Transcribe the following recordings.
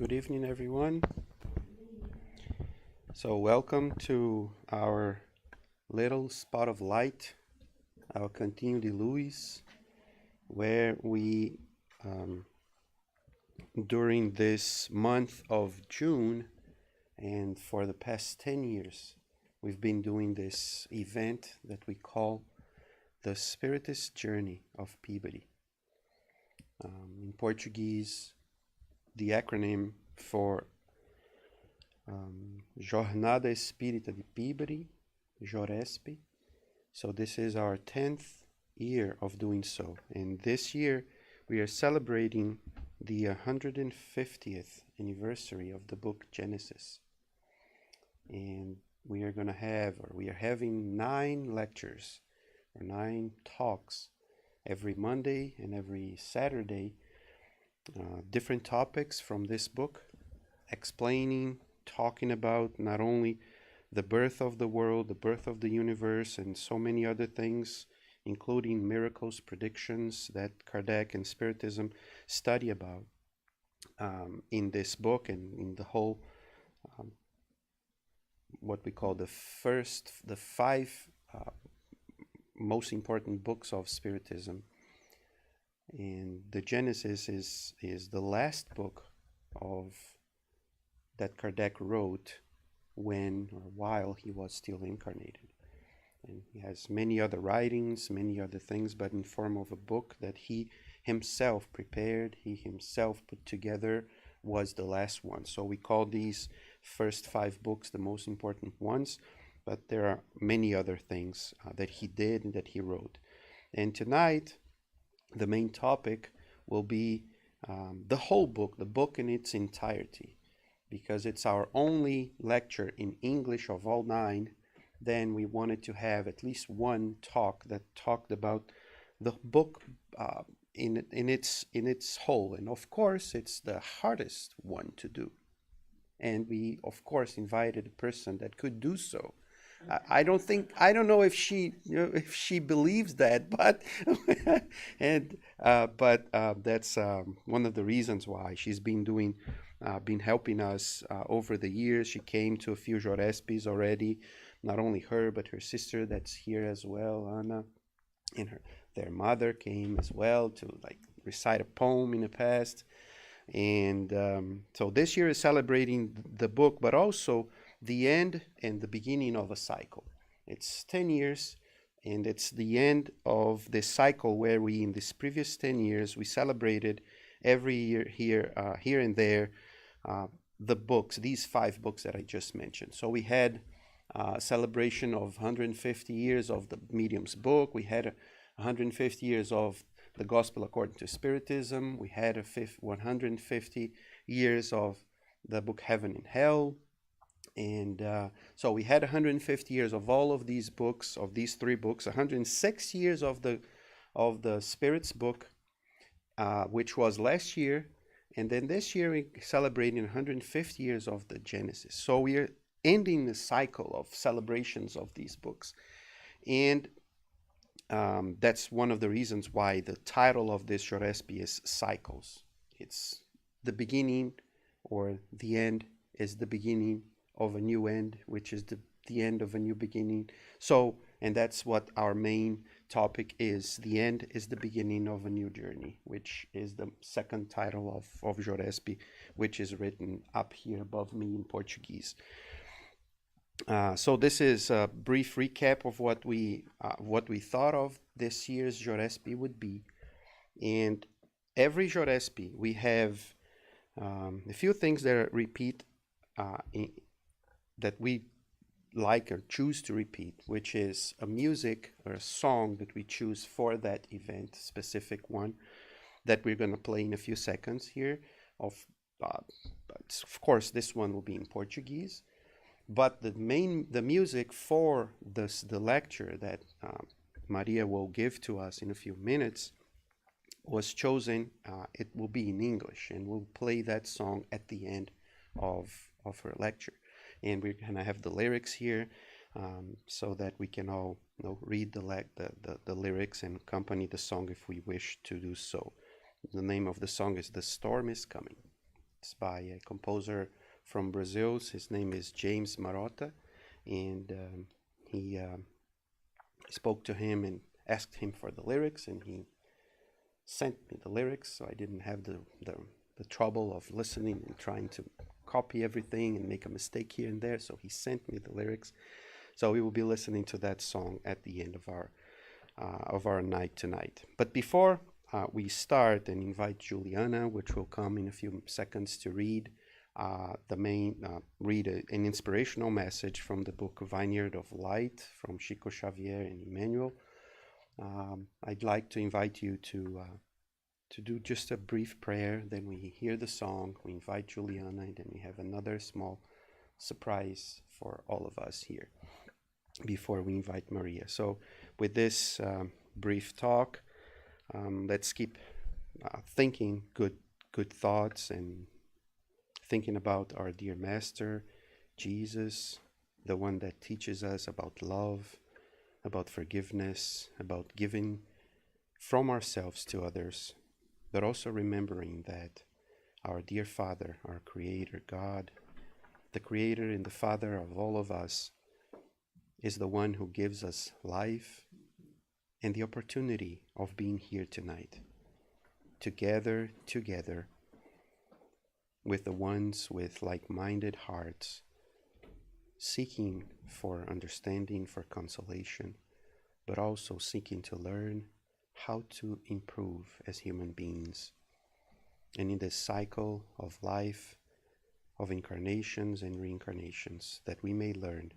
Good evening, everyone. So, welcome to our little spot of light, our Cantinho de Luz, where we, during this month of June and for the past 10 years, we've been doing this event that we call the Spiritist Journey of Peabody. In Portuguese, the acronym for Jornada Espírita de Peabody, Jorespe. So this is our 10th year of doing so. And this year we are celebrating the 150th anniversary of the book Genesis. And we are having 9 lectures or 9 talks every Monday and every Saturday, different topics from this book, explaining, talking about not only the birth of the world, the birth of the universe, and so many other things, including miracles, predictions that Kardec and Spiritism study about in this book and in the whole, what we call the 5 most important books of Spiritism. And the Genesis is the last book of that Kardec wrote when or while he was still incarnated. And he has many other writings, many other things, but in form of a book that he himself prepared, he himself put together, was the last one. So we call these first 5 books the most important ones, but there are many other things that he did and that he wrote. And tonight, the main topic will be the whole book, the book in its entirety. Because it's our only lecture in English of all 9, then we wanted to have at least one talk that talked about the book in its whole. And of course, it's the hardest one to do. And we, of course, invited a person that could do so. I don't know if she believes that, but that's one of the reasons why she's been helping us over the years. She came to a few Jorespes already, not only her, but her sister that's here as well, Anna, and their mother came as well to recite a poem in the past. And so this year is celebrating the book, but also the end and the beginning of a cycle. It's 10 years, and it's the end of this cycle where we, in these previous 10 years, we celebrated every year here and there, the books, these 5 books that I just mentioned. So we had a celebration of 150 years of the Medium's book. We had 150 years of the Gospel According to Spiritism. We had 150 years of the book Heaven and Hell. And so we had 150 years of all of these books, of these 3 books, 106 years of the Spirit's book, which was last year. And then this year we're celebrating 150 years of the Genesis. So we are ending the cycle of celebrations of these books. And that's one of the reasons why the title of this Jorespe is Cycles. It's the beginning, or the end is the beginning of a new end, which is the end of a new beginning. So, and that's what our main topic is. The end is the beginning of a new journey, which is the second title of Jorespe, which is written up here above me in Portuguese. So this is a brief recap of what we thought of this year's Jorespe would be. And every Jorespe, we have a few things that repeat that we like or choose to repeat, which is a music or a song that we choose for that event, specific one that we're going to play in a few seconds here. Of course, this one will be in Portuguese, but the music for the lecture that Maria will give to us in a few minutes was chosen. It will be in English, and we'll play that song at the end of her lecture. And we're going to have the lyrics here, so that we can all read the lyrics and accompany the song if we wish to do so. The name of the song is The Storm is Coming. It's by a composer from Brazil. His name is James Marota, and he spoke to him and asked him for the lyrics, and he sent me the lyrics, so I didn't have the trouble of listening and trying to copy everything and make a mistake here and there. So he sent me the lyrics. So we will be listening to that song at the end of our night tonight. But before we start and invite Juliana, which will come in a few seconds to read an inspirational message from the book Vineyard of Light from Chico Xavier and Emmanuel. I'd like to invite you to do just a brief prayer. Then we hear the song, we invite Juliana, and then we have another small surprise for all of us here before we invite Maria. So with this brief talk, let's keep thinking good thoughts and thinking about our dear Master, Jesus, the one that teaches us about love, about forgiveness, about giving from ourselves to others, but also remembering that our dear Father, our Creator, God, the Creator and the Father of all of us, is the one who gives us life and the opportunity of being here tonight, together with the ones with like-minded hearts, seeking for understanding, for consolation, but also seeking to learn how to improve as human beings. And in this cycle of life, of incarnations and reincarnations, that we may learn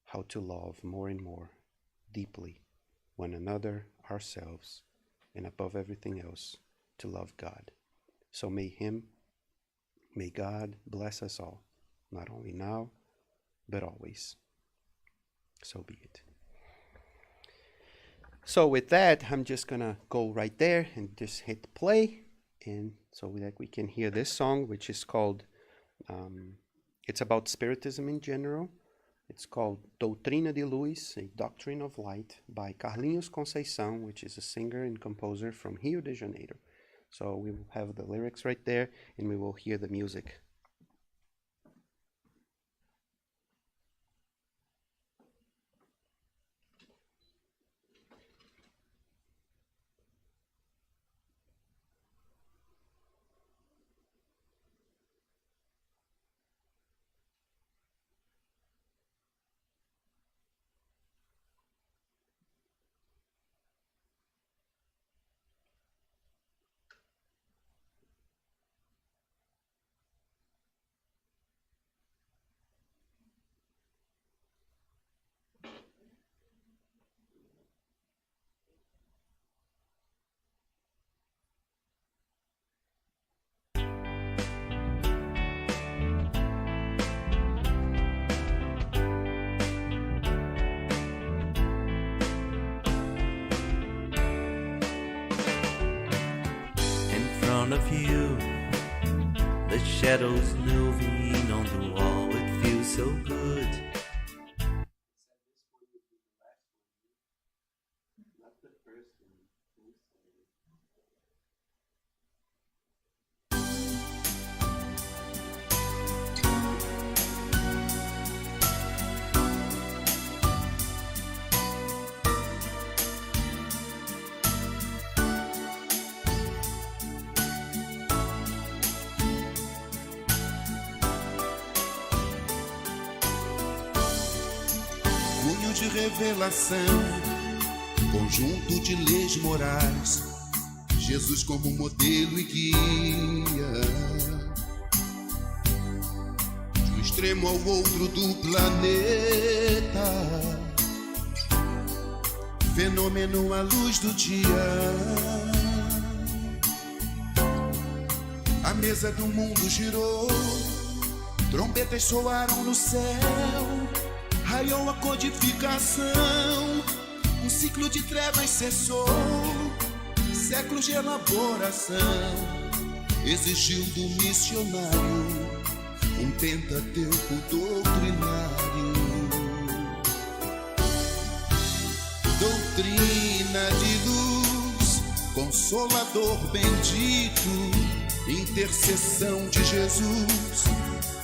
how to love more and more deeply one another, ourselves, and above everything else, to love God. So may God bless us all, not only now, but always. So be it. So with that, I'm just gonna go right there and just hit play, and so that we can hear this song, which is called, it's about Spiritism in general. It's called Doutrina de Luz, a Doctrine of Light, by Carlinhos Conceição, which is a singer and composer from Rio de Janeiro. So we will have the lyrics right there, and we will hear the music. Of you, the shadows moving on the wall, it feels so good. De revelação, conjunto de leis morais, Jesus como modelo e guia, de um extremo ao outro do planeta, fenômeno à luz do dia, a mesa do mundo girou, trombetas soaram no céu, raiou a codificação, um ciclo de trevas cessou, séculos de elaboração, exigiu do missionário um pentateuco doutrinário. Doutrina de luz, consolador bendito, intercessão de Jesus,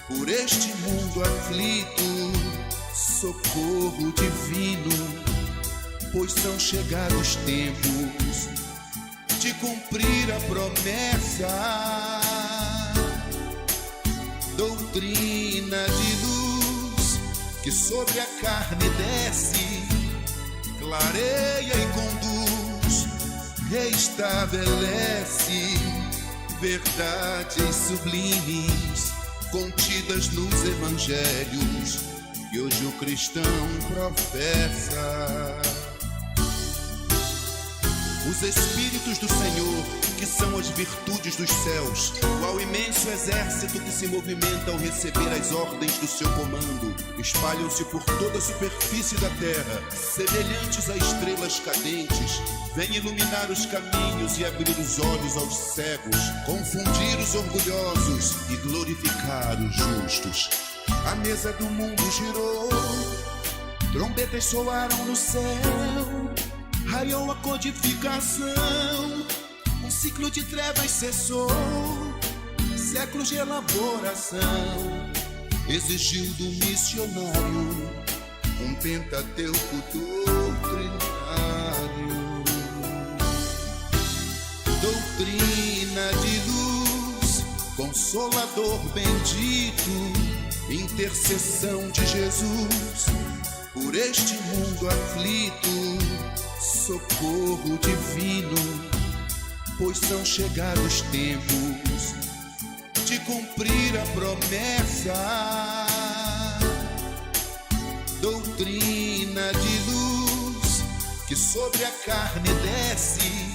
por este mundo aflito, socorro divino, pois são chegados tempos de cumprir a promessa. Doutrina de luz que sobre a carne desce, clareia e conduz, reestabelece verdades sublimes contidas nos evangelhos que hoje o cristão professa. Os Espíritos do Senhor, que são as virtudes dos céus, qual imenso exército que se movimenta ao receber as ordens do seu comando, espalham-se por toda a superfície da terra, semelhantes a estrelas cadentes, vêm iluminar os caminhos e abrir os olhos aos cegos, confundir os orgulhosos e glorificar os justos. A mesa do mundo girou, trombetas soaram no céu, raiou a codificação, um ciclo de trevas cessou, séculos de elaboração, exigiu do missionário um pentateuco doutrinário. Doutrina de luz, consolador bendito, intercessão de Jesus, por este mundo aflito, socorro divino, pois são chegados tempos de cumprir a promessa. Doutrina de luz que sobre a carne desce,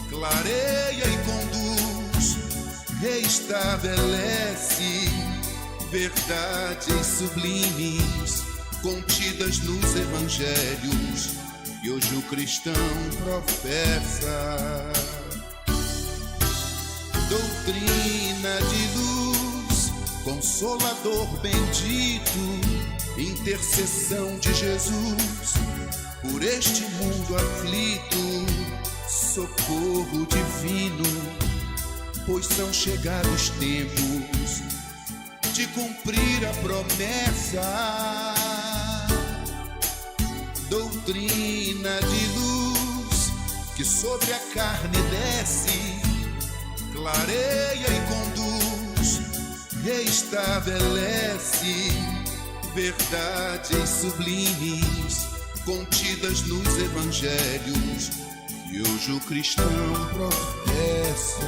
clareia e conduz, reestabelece verdades sublimes contidas nos evangelhos que hoje o cristão professa. Doutrina de luz, consolador bendito, intercessão de Jesus, por este mundo aflito, socorro divino, pois são chegados tempos de cumprir a promessa. Doutrina de luz que sobre a carne desce, clareia e conduz, reestabelece verdades sublimes contidas nos evangelhos que hoje o cristão professa.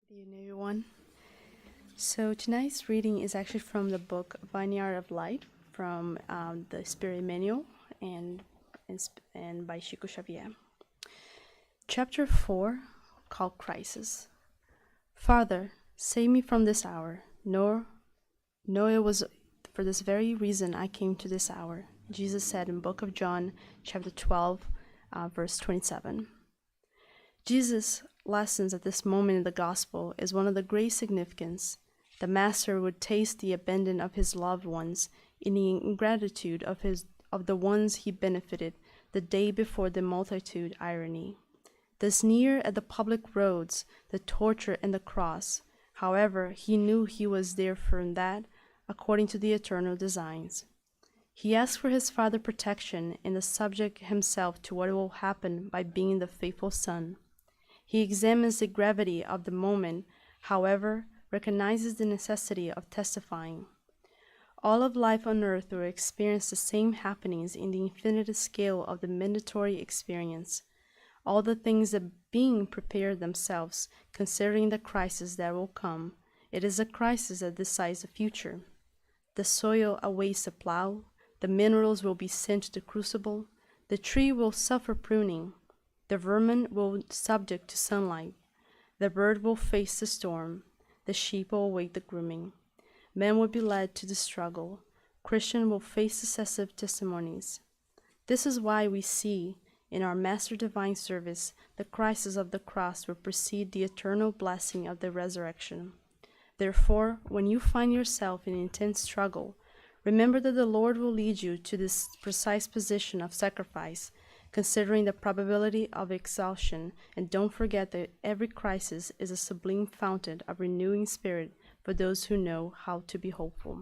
Good evening, everyone. So tonight's reading is actually from the book Vineyard of Light from the Spirit Manual and by Chico Xavier. Chapter 4, called Crisis. Father, save me from this hour. No, it was for this very reason I came to this hour. Jesus said in Book of John, chapter 12, verse 27. Jesus' lessons at this moment in the gospel is one of the great significance. The Master would taste the abandon of his loved ones in the ingratitude of the ones he benefited the day before the multitude irony. The sneer at the public roads, the torture and the cross. However, he knew he was there for that, according to the eternal designs. He asked for his Father protection and the subject himself to what will happen by being the faithful Son. He examines the gravity of the moment, however, recognizes the necessity of testifying. All of life on earth will experience the same happenings in the infinite scale of the mandatory experience. All the things that being prepare themselves, considering the crisis that will come. It is a crisis that decides the future. The soil awaits the plow, the minerals will be sent to the crucible, the tree will suffer pruning. The vermin will subject to sunlight. The bird will face the storm. The sheep will await the grooming. Men will be led to the struggle. Christians will face successive testimonies. This is why we see in our Master Divine Service the crisis of the cross will precede the eternal blessing of the resurrection. Therefore, when you find yourself in intense struggle, remember that the Lord will lead you to this precise position of sacrifice, considering the probability of exhaustion, and don't forget that every crisis is a sublime fountain of renewing spirit for those who know how to be hopeful.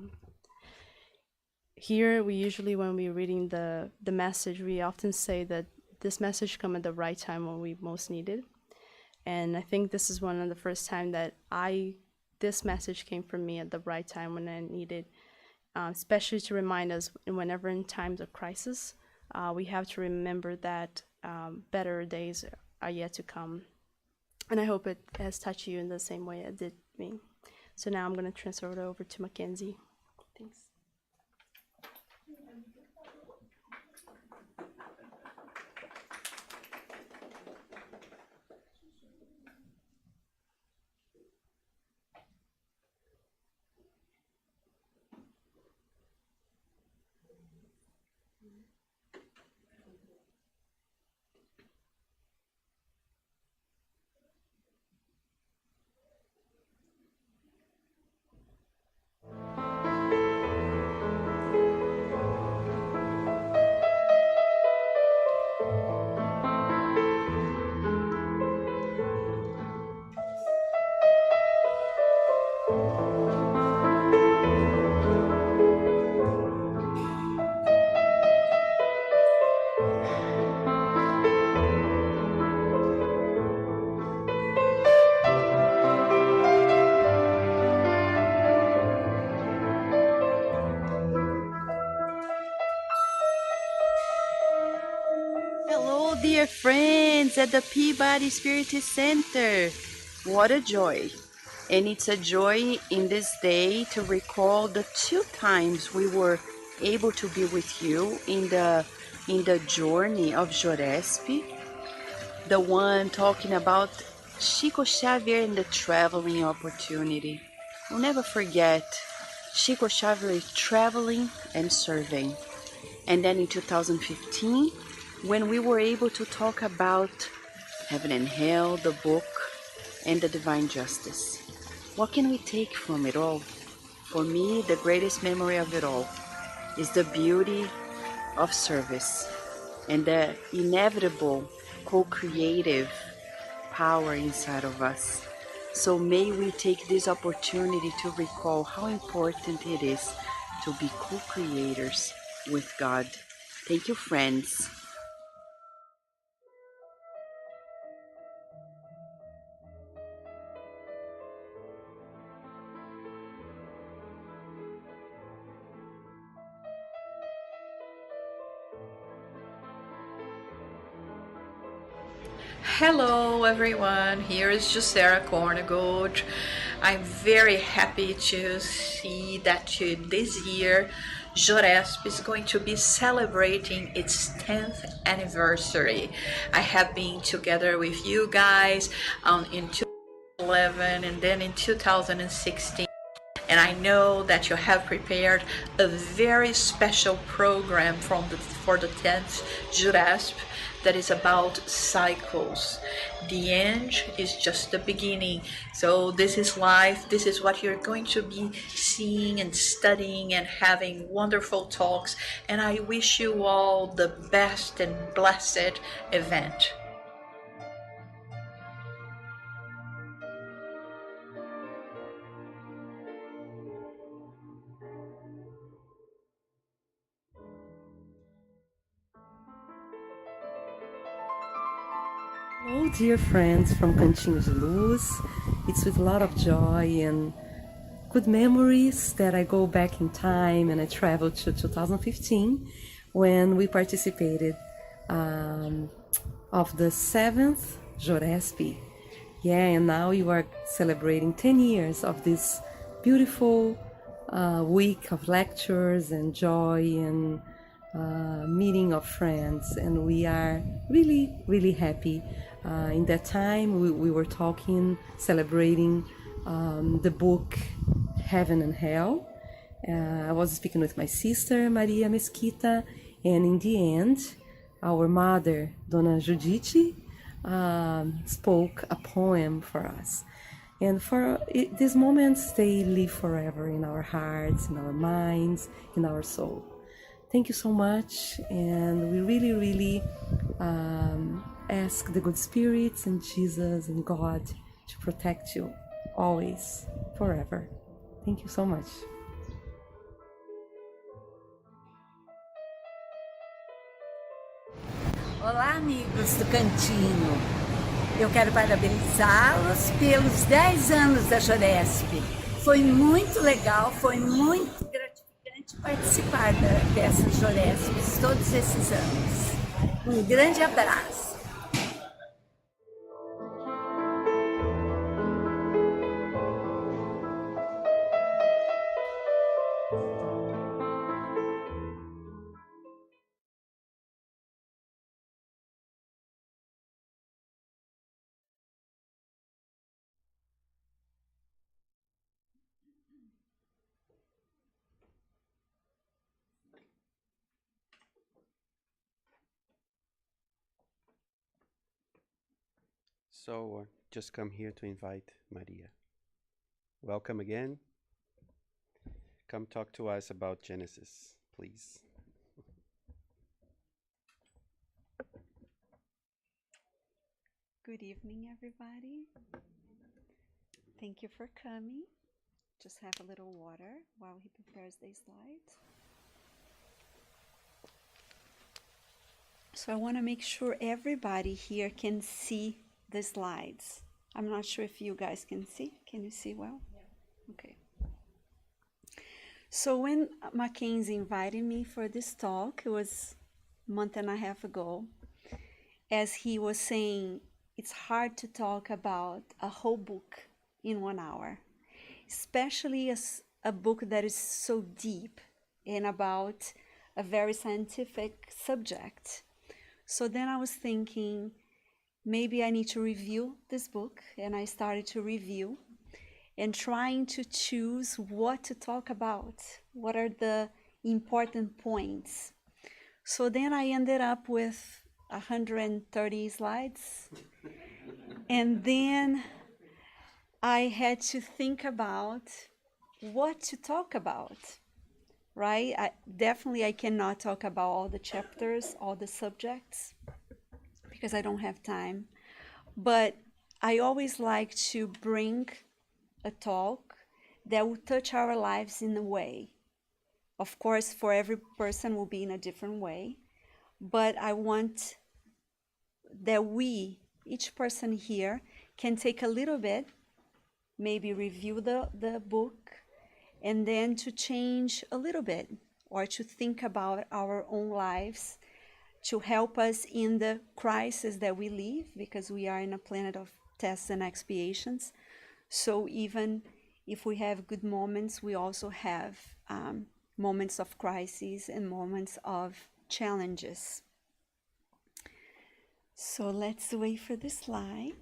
Here, we usually, when we're reading the message, we often say that this message comes at the right time when we most need it. And I think this is one of the first time that this message came from me at the right time when I needed, especially to remind us whenever in times of crisis, we have to remember that better days are yet to come. And I hope it has touched you in the same way it did me. So now I'm going to transfer it over to Mackenzie. Thanks. Hello, dear friends at the Peabody Spirit Center. What a joy. And it's a joy in this day to recall the 2 times we were able to be with you in the journey of Jorespe. The one talking about Chico Xavier and the traveling opportunity. We'll never forget Chico Xavier traveling and serving. And then in 2015, when we were able to talk about Heaven and Hell, the book, and the Divine Justice. What can we take from it all? For me, the greatest memory of it all is the beauty of service and the inevitable co-creative power inside of us. So may we take this opportunity to recall how important it is to be co-creators with God. Thank you, friends. Hello everyone, here is Jusera Cornigold. I'm very happy to see that this year Jorespe is going to be celebrating its 10th anniversary. I have been together with you guys in 2011 and then in 2016. And I know that you have prepared a very special program for the 10th Jorespe that is about cycles. The end is just the beginning. So this is life. This is what you're going to be seeing and studying and having wonderful talks. And I wish you all the best and blessed event. Hello, dear friends from Cantinho de Luz. It's with a lot of joy and good memories that I go back in time and I travel to 2015 when we participated of the 7th Jorespe. Yeah, and now you are celebrating 10 years of this beautiful week of lectures and joy and meeting of friends, and we are really happy. In that time we were talking, celebrating the book Heaven and Hell, I was speaking with my sister, Maria Mesquita, and in the end, our mother, Dona Judite, spoke a poem for us. And these moments, they live forever in our hearts, in our minds, in our soul. Thank you so much, and we really, really ask the good spirits and Jesus and God to protect you always, forever. Thank you so much. Olá, amigos do Cantinho. Eu quero parabenizá-los pelos 10 anos da Jorespe. Foi muito legal, foi muito gratificante participar dessas Jorespes todos esses anos. Um grande abraço. So just come here to invite Maria. Welcome again. Come talk to us about Genesis, please. Good evening, everybody. Thank you for coming. Just have a little water while he prepares the slides. So I want to make sure everybody here can see the slides. I'm not sure if you guys can see. Can you see well? Yeah. Okay. So when Mackenzie invited me for this talk, it was a month and a half ago, as he was saying, it's hard to talk about a whole book in 1 hour, especially as a book that is so deep and about a very scientific subject. So then I was thinking, maybe I need to review this book, and I started to review and trying to choose what to talk about, what are the important points. So then I ended up with 130 slides, and then I had to think about what to talk about, right? I cannot talk about all the chapters, all the subjects, because I don't have time. But I always like to bring a talk that will touch our lives in a way. Of course, for every person will be in a different way, but I want that each person here, can take a little bit, maybe review the book, and then to change a little bit, or to think about our own lives, to help us in the crisis that we live, because we are in a planet of tests and expiations. So even if we have good moments, we also have moments of crises and moments of challenges. So let's wait for the slides.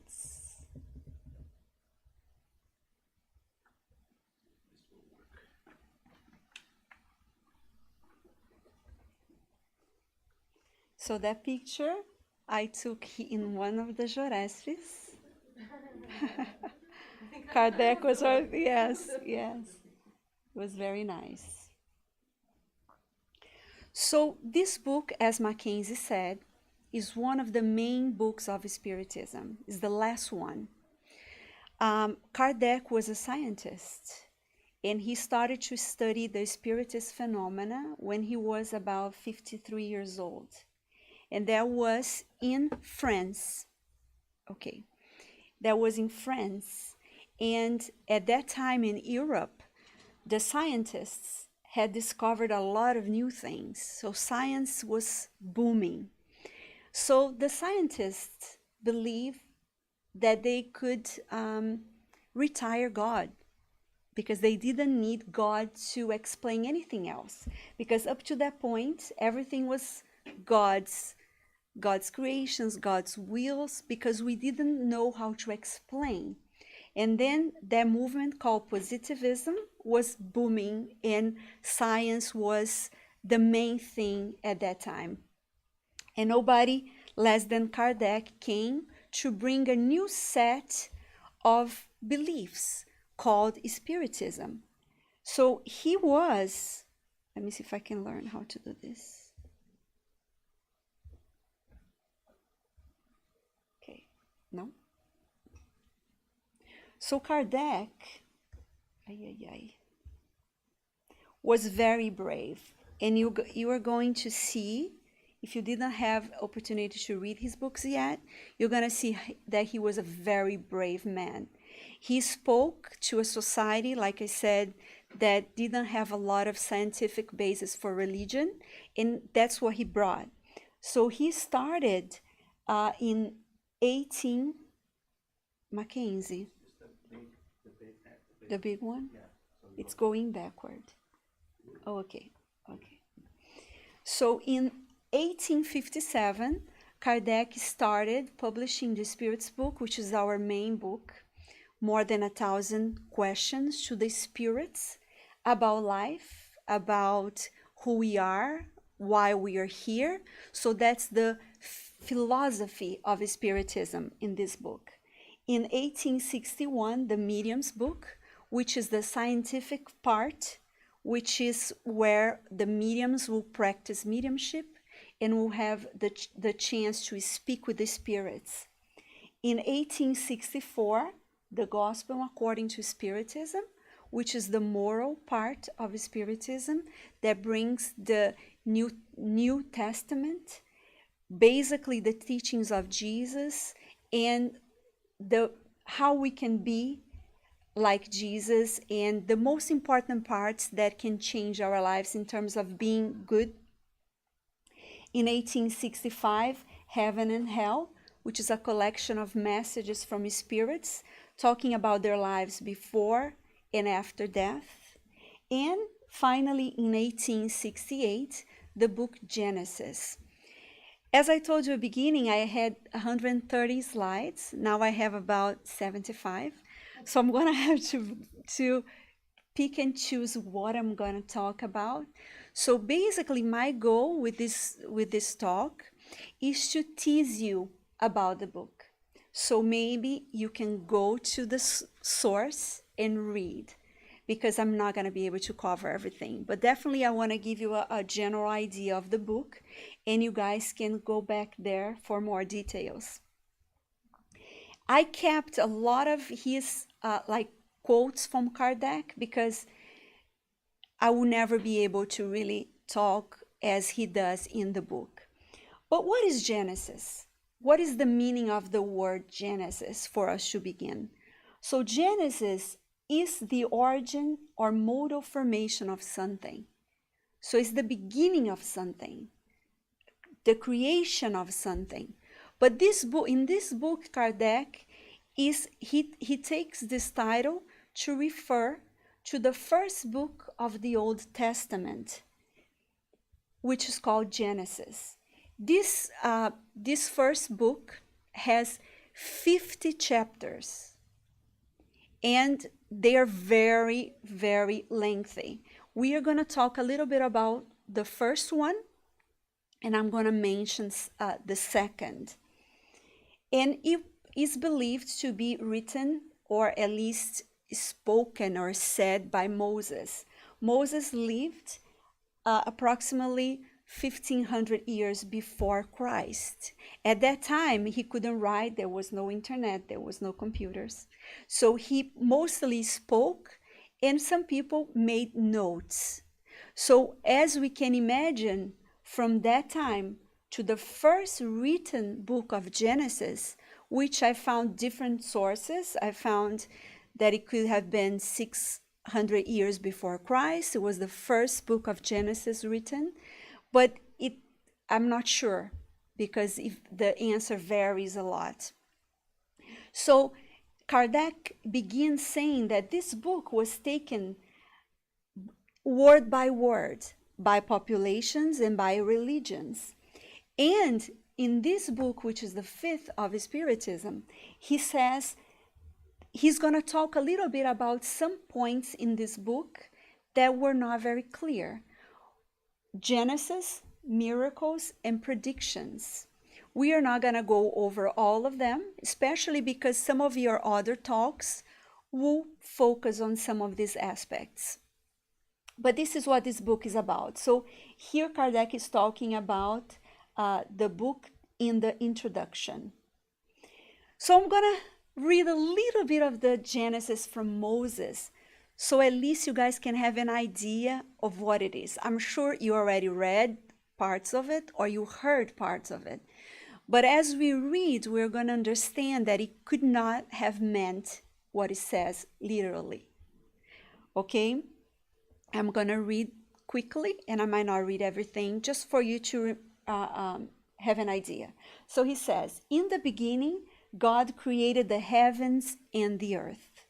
So that picture I took in one of the Jorespes. Kardec was, yes. It was very nice. So this book, as Mackenzie said, is one of the main books of Spiritism. It's the last one. Kardec was a scientist, and he started to study the Spiritist phenomena when he was about 53 years old. And that was in France. Okay, that was in France. And at that time in Europe, the scientists had discovered a lot of new things. So science was booming. So the scientists believed that they could retire God, because they didn't need God to explain anything else. Because up to that point, everything was God's creations, God's wills, because we didn't know how to explain. And then that movement called positivism was booming and science was the main thing at that time. And nobody less than Kardec came to bring a new set of beliefs called Spiritism. So he was, let me see if I can learn how to do this. Okay, no. So Kardec, was very brave. And you are going to see, if you didn't have opportunity to read his books yet, you're going to see that he was a very brave man. He spoke to a society, like I said, that didn't have a lot of scientific basis for religion, and that's what he brought. So he started in 18, Mackenzie, the big one? It's going backward. Oh, okay. So in 1857, Kardec started publishing the Spirits book, which is our main book, more than 1,000 questions to the spirits about life, about who we are, why we are here. So that's the philosophy of Spiritism in this book. In 1861, the Mediums book, which is the scientific part, which is where the mediums will practice mediumship and will have the chance to speak with the spirits. In 1864, the Gospel According to Spiritism, which is the moral part of Spiritism that brings the New Testament, basically the teachings of Jesus and how we can be like Jesus, and the most important parts that can change our lives in terms of being good. In 1865, Heaven and Hell, which is a collection of messages from spirits talking about their lives before and after death. And finally, in 1868, the book Genesis. As I told you at the beginning, I had 130 slides. Now I have about 75. So I'm going to have to pick and choose what I'm going to talk about. So basically, my goal with this talk is to tease you about the book. So maybe you can go to the source and read, because I'm not going to be able to cover everything. But definitely I want to give you a general idea of the book, and you guys can go back there for more details. I kept a lot of his quotes from Kardec, because I will never be able to really talk as he does in the book. But what is Genesis? What is the meaning of the word Genesis for us to begin? So Genesis is the origin or modal formation of something. So it's the beginning of something, the creation of something. But in this book, Kardec he takes this title to refer to the first book of the Old Testament, which is called Genesis. This first book has 50 chapters, and they are very, very lengthy. We are going to talk a little bit about the first one, and I'm going to mention the second. And it is believed to be written, or at least spoken or said, by Moses. Moses lived approximately 1500 years before Christ. At that time, he couldn't write. There was no internet. There was no computers. So he mostly spoke, and some people made notes. So as we can imagine, from that time to the first written book of Genesis, which I found different sources. I found that it could have been 600 years before Christ. It was the first book of Genesis written, but I'm not sure, because the answer varies a lot. So Kardec begins saying that this book was taken word by word by populations and by religions. And in this book, which is the fifth of Spiritism, he says he's going to talk a little bit about some points in this book that were not very clear. Genesis, miracles, and predictions. We are not going to go over all of them, especially because some of your other talks will focus on some of these aspects. But this is what this book is about. So here Kardec is talking about the book in the introduction. So I'm going to read a little bit of the Genesis from Moses, so at least you guys can have an idea of what it is. I'm sure you already read parts of it or you heard parts of it. But as we read, we're going to understand that it could not have meant what it says literally. Okay? I'm going to read quickly, and I might not read everything, just for you to have an idea. So he says, in the beginning, God created the heavens and the earth.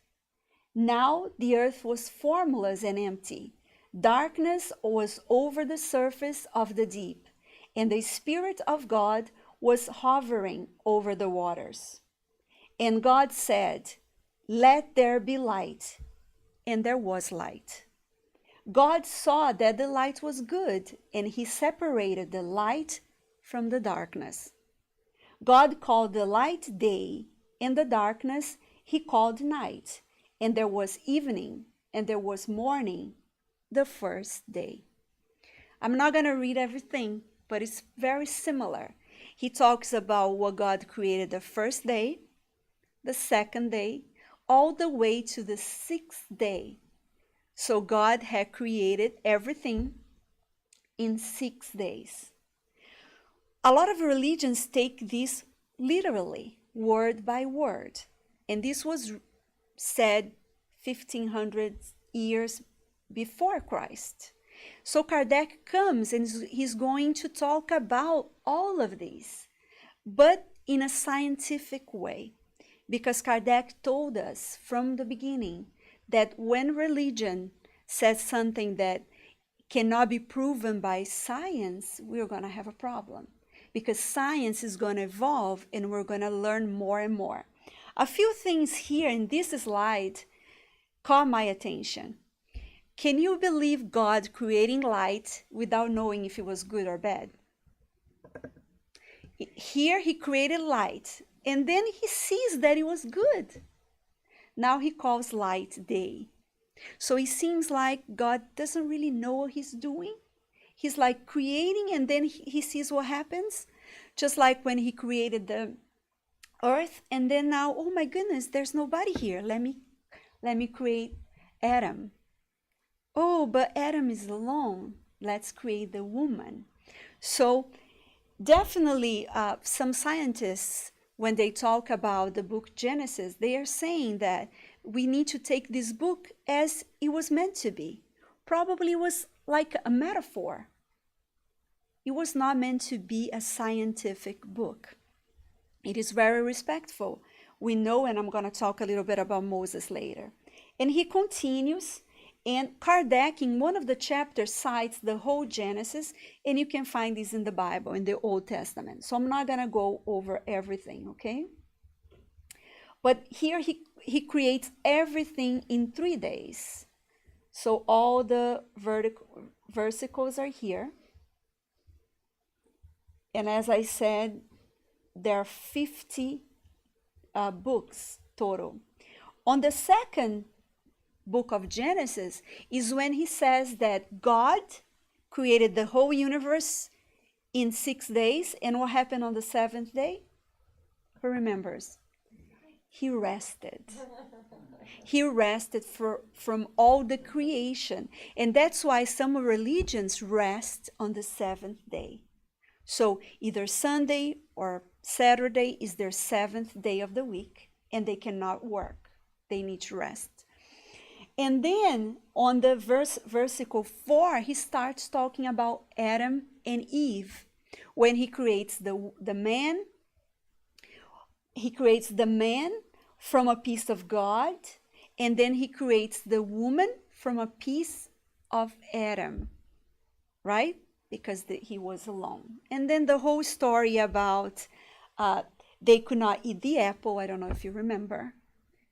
Now the earth was formless and empty. Darkness was over the surface of the deep, and the Spirit of God was hovering over the waters. And God said, "Let there be light." And there was light. God saw that the light was good, and he separated the light from the darkness. God called the light day, and the darkness he called night. And there was evening, and there was morning, the first day. I'm not going to read everything, but it's very similar. He talks about what God created the first day, the second day, all the way to the sixth day. So God had created everything in 6 days. A lot of religions take this literally, word by word. And this was said 1500 years before Christ. So Kardec comes and he's going to talk about all of these, but in a scientific way. Because Kardec told us from the beginning that when religion says something that cannot be proven by science, we're going to have a problem. Because science is going to evolve and we're going to learn more and more. A few things here in this slide caught my attention. Can you believe God creating light without knowing if it was good or bad? Here he created light, and then he sees that it was good. Now he calls light day. So it seems like God doesn't really know what he's doing. He's like creating, and then he sees what happens. Just like when he created the earth, and then now, oh my goodness, there's nobody here. Let me create Adam. Oh, but Adam is alone. Let's create the woman. So definitely some scientists, when they talk about the book Genesis, they are saying that we need to take this book as it was meant to be. Probably it was like a metaphor. It was not meant to be a scientific book. It is very respectful. We know, and I'm going to talk a little bit about Moses later. And he continues, and Kardec in one of the chapters cites the whole Genesis, and you can find this in the Bible, in the Old Testament. So I'm not going to go over everything, okay? But here he creates everything in 3 days. So all the versicles are here. And as I said, there are 50 books total. On the second book of Genesis is when he says that God created the whole universe in 6 days. And what happened on the seventh day? Who remembers? He rested. He rested from all the creation. And that's why some religions rest on the seventh day. So either Sunday or Saturday is their seventh day of the week, and they cannot work. They need to rest. And then on the versicle 4, he starts talking about Adam and Eve. When he creates the man, he creates the man from a piece of God, and then he creates the woman from a piece of Adam, right? Because he was alone. And then the whole story about they could not eat the apple. I don't know if you remember.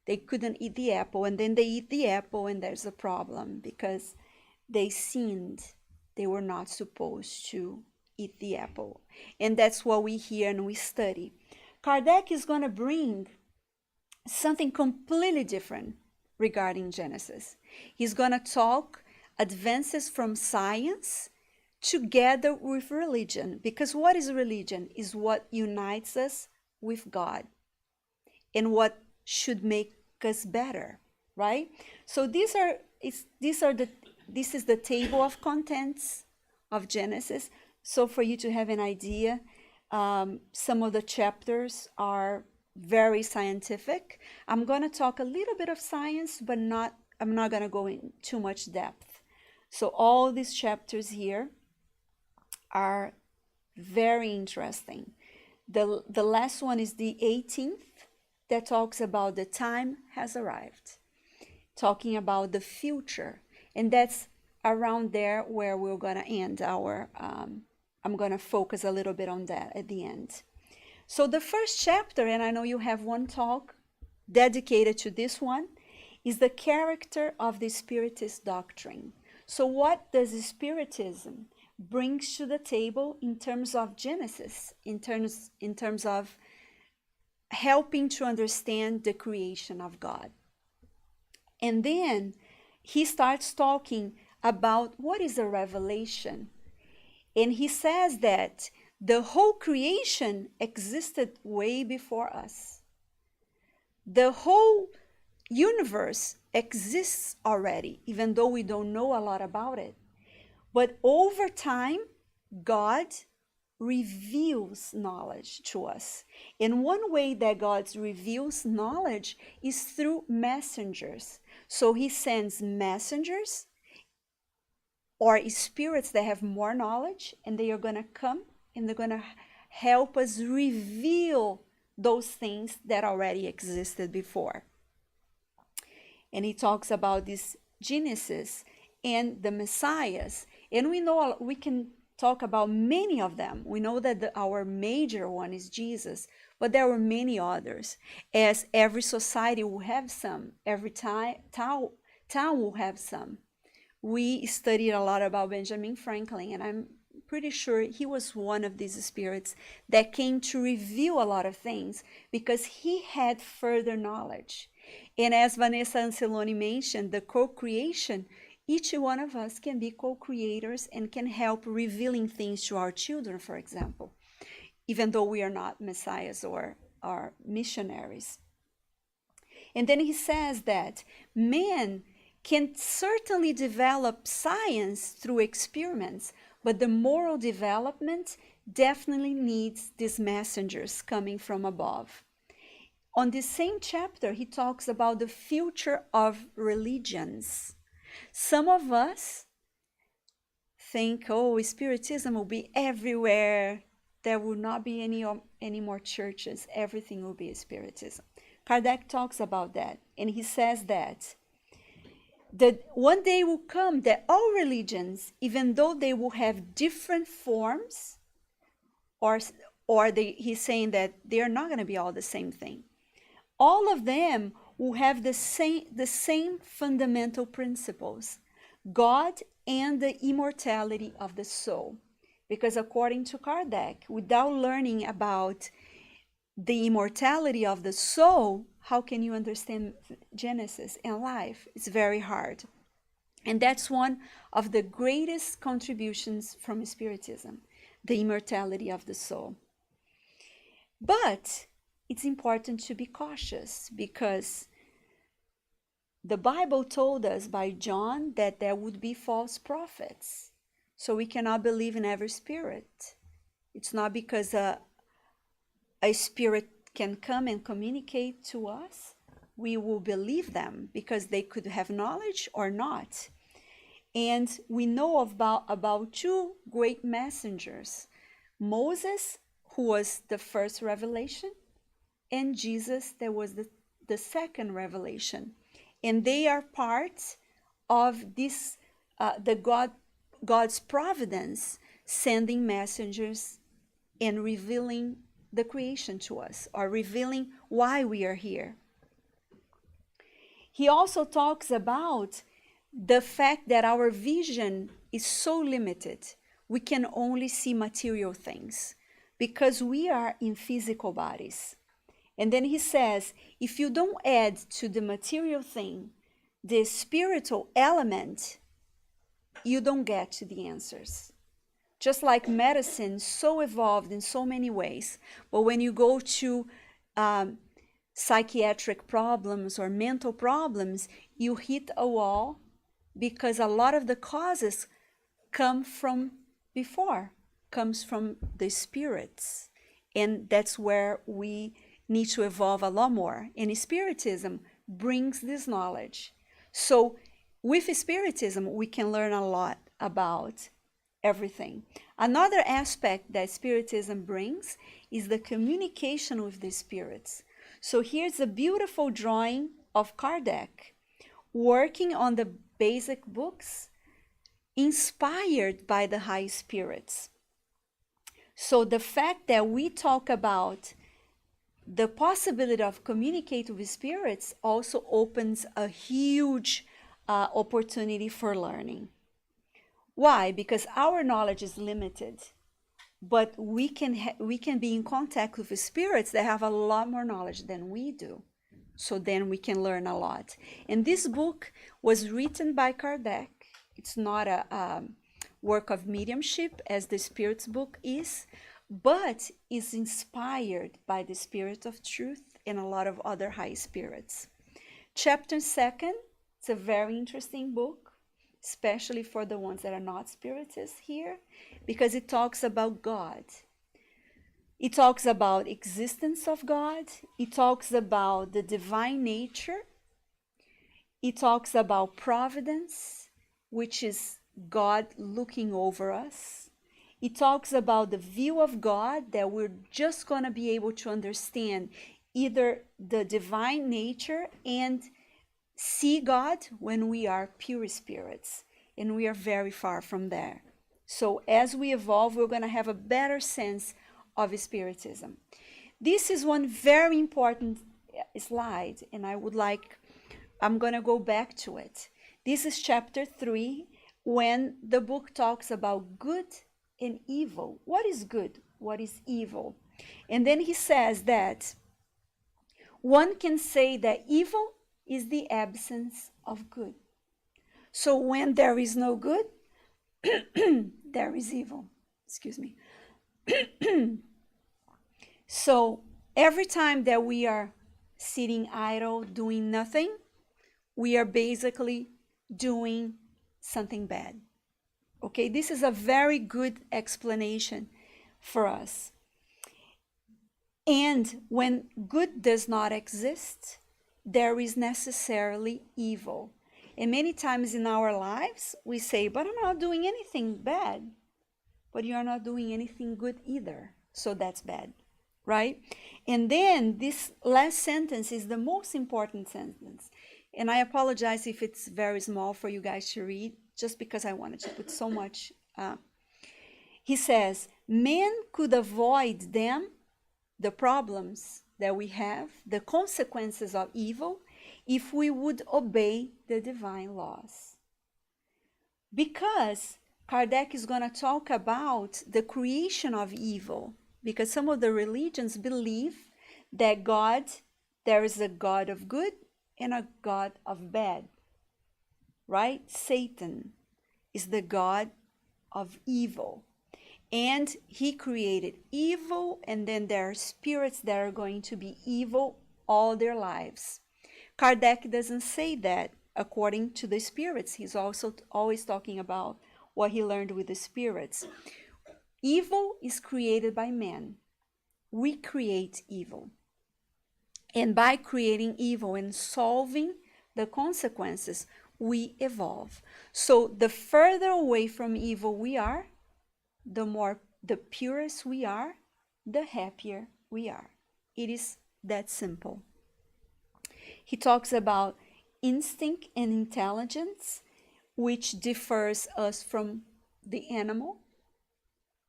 They couldn't eat the apple, and then they eat the apple, and there's a problem because they sinned. They were not supposed to eat the apple. And that's what we hear and we study. Kardec is going to bring something completely different regarding Genesis. He's going to talk advances from science together with religion, because what is religion is what unites us with God and what should make us better, right? So this is the table of contents of Genesis. So for you to have an idea, some of the chapters are very scientific. I'm going to talk a little bit of science, but I'm not going to go in too much depth. So all these chapters here are very interesting. The last one is the 18th, that talks about the time has arrived, talking about the future. And that's around there where we're going to end our, I'm going to focus a little bit on that at the end. So the first chapter, and I know you have one talk dedicated to this one, is the character of the Spiritist doctrine. So what does Spiritism brings to the table in terms of Genesis, in terms of helping to understand the creation of God? And then he starts talking about what is a revelation. And he says that the whole creation existed way before us. The whole universe exists already, even though we don't know a lot about it. But over time, God reveals knowledge to us. And one way that God reveals knowledge is through messengers. So he sends messengers or spirits that have more knowledge, and they are going to come and they're going to help us reveal those things that already existed before. And he talks about this Genesis and the Messiahs. And we know we can talk about many of them. We know that our major one is Jesus, but there were many others. As every society will have some, every town will have some. We studied a lot about Benjamin Franklin, and I'm pretty sure he was one of these spirits that came to reveal a lot of things because he had further knowledge. And as Vanessa Anceloni mentioned, the co-creation, each one of us can be co-creators and can help revealing things to our children, for example, even though we are not messiahs or missionaries. And then he says that man can certainly develop science through experiments, but the moral development definitely needs these messengers coming from above. On the same chapter, he talks about the future of religions. Some of us think, oh, Spiritism will be everywhere. There will not be any more churches. Everything will be Spiritism. Kardec talks about that, and he says that one day will come that all religions, even though they will have different forms, he's saying that they are not going to be all the same thing. All of them will have the same fundamental principles, God and the immortality of the soul. Because according to Kardec, without learning about the immortality of the soul, how can you understand Genesis and life? It's very hard. And that's one of the greatest contributions from Spiritism, the immortality of the soul. But it's important to be cautious because the Bible told us by John that there would be false prophets. So we cannot believe in every spirit. It's not because a spirit can come and communicate to us, we will believe them because they could have knowledge or not. And we know about two great messengers, Moses, who was the first revelation, and Jesus, that was the second revelation. And they are part of this, God's providence, sending messengers and revealing the creation to us, or revealing why we are here. he also talks about the fact that our vision is so limited. We can only see material things because we are in physical bodies. And then he says, if you don't add to the material thing the spiritual element, you don't get to the answers. Just like medicine, so evolved in so many ways, but when you go to psychiatric problems or mental problems, you hit a wall because a lot of the causes come from before, comes from the spirits. And that's where we need to evolve a lot more. And Spiritism brings this knowledge. So with Spiritism, we can learn a lot about everything. Another aspect that Spiritism brings is the communication with the spirits. So here's a beautiful drawing of Kardec working on the basic books inspired by the high spirits. So the fact that we talk about the possibility of communicating with spirits also opens a huge opportunity for learning. Why? Because our knowledge is limited, but we can be in contact with the spirits that have a lot more knowledge than we do. So then we can learn a lot. And this book was written by Kardec. It's not a work of mediumship as the Spirit's book is, but is inspired by the Spirit of Truth and a lot of other high spirits. Chapter 2, it's a very interesting book, especially for the ones that are not spiritists here, because it talks about God. It talks about existence of God. It talks about the divine nature. It talks about providence, which is God looking over us. It talks about the view of God that we're just going to be able to understand either the divine nature and see God when we are pure spirits, and we are very far from there. So as we evolve, we're going to have a better sense of Spiritism. This is one very important slide, and I'm going to go back to it. This is chapter 3, when the book talks about good and evil. What is good? What is evil? And then he says that one can say that evil is the absence of good. So when there is no good, there is evil. Excuse me. So every time that we are sitting idle, doing nothing, we are basically doing something bad. Okay, this is a very good explanation for us. And when good does not exist, there is necessarily evil. And many times in our lives, we say, but I'm not doing anything bad. But you're not doing anything good either. So that's bad, right? And then this last sentence is the most important sentence. And I apologize if it's very small for you guys to read, just because I wanted to put so much. He says, man could avoid them, the problems that we have, the consequences of evil, if we would obey the divine laws. Because Kardec is going to talk about the creation of evil, because some of the religions believe that there is a God of good and a God of bad, right? Satan is the God of evil. And he created evil, and then there are spirits that are going to be evil all their lives. Kardec doesn't say that according to the spirits. He's also always talking about what he learned with the spirits. Evil is created by man. We create evil. And by creating evil and solving the consequences, we evolve. So the further away from evil we are, the purest we are, the happier we are. It is that simple. He talks about instinct and intelligence, which differs us from the animal,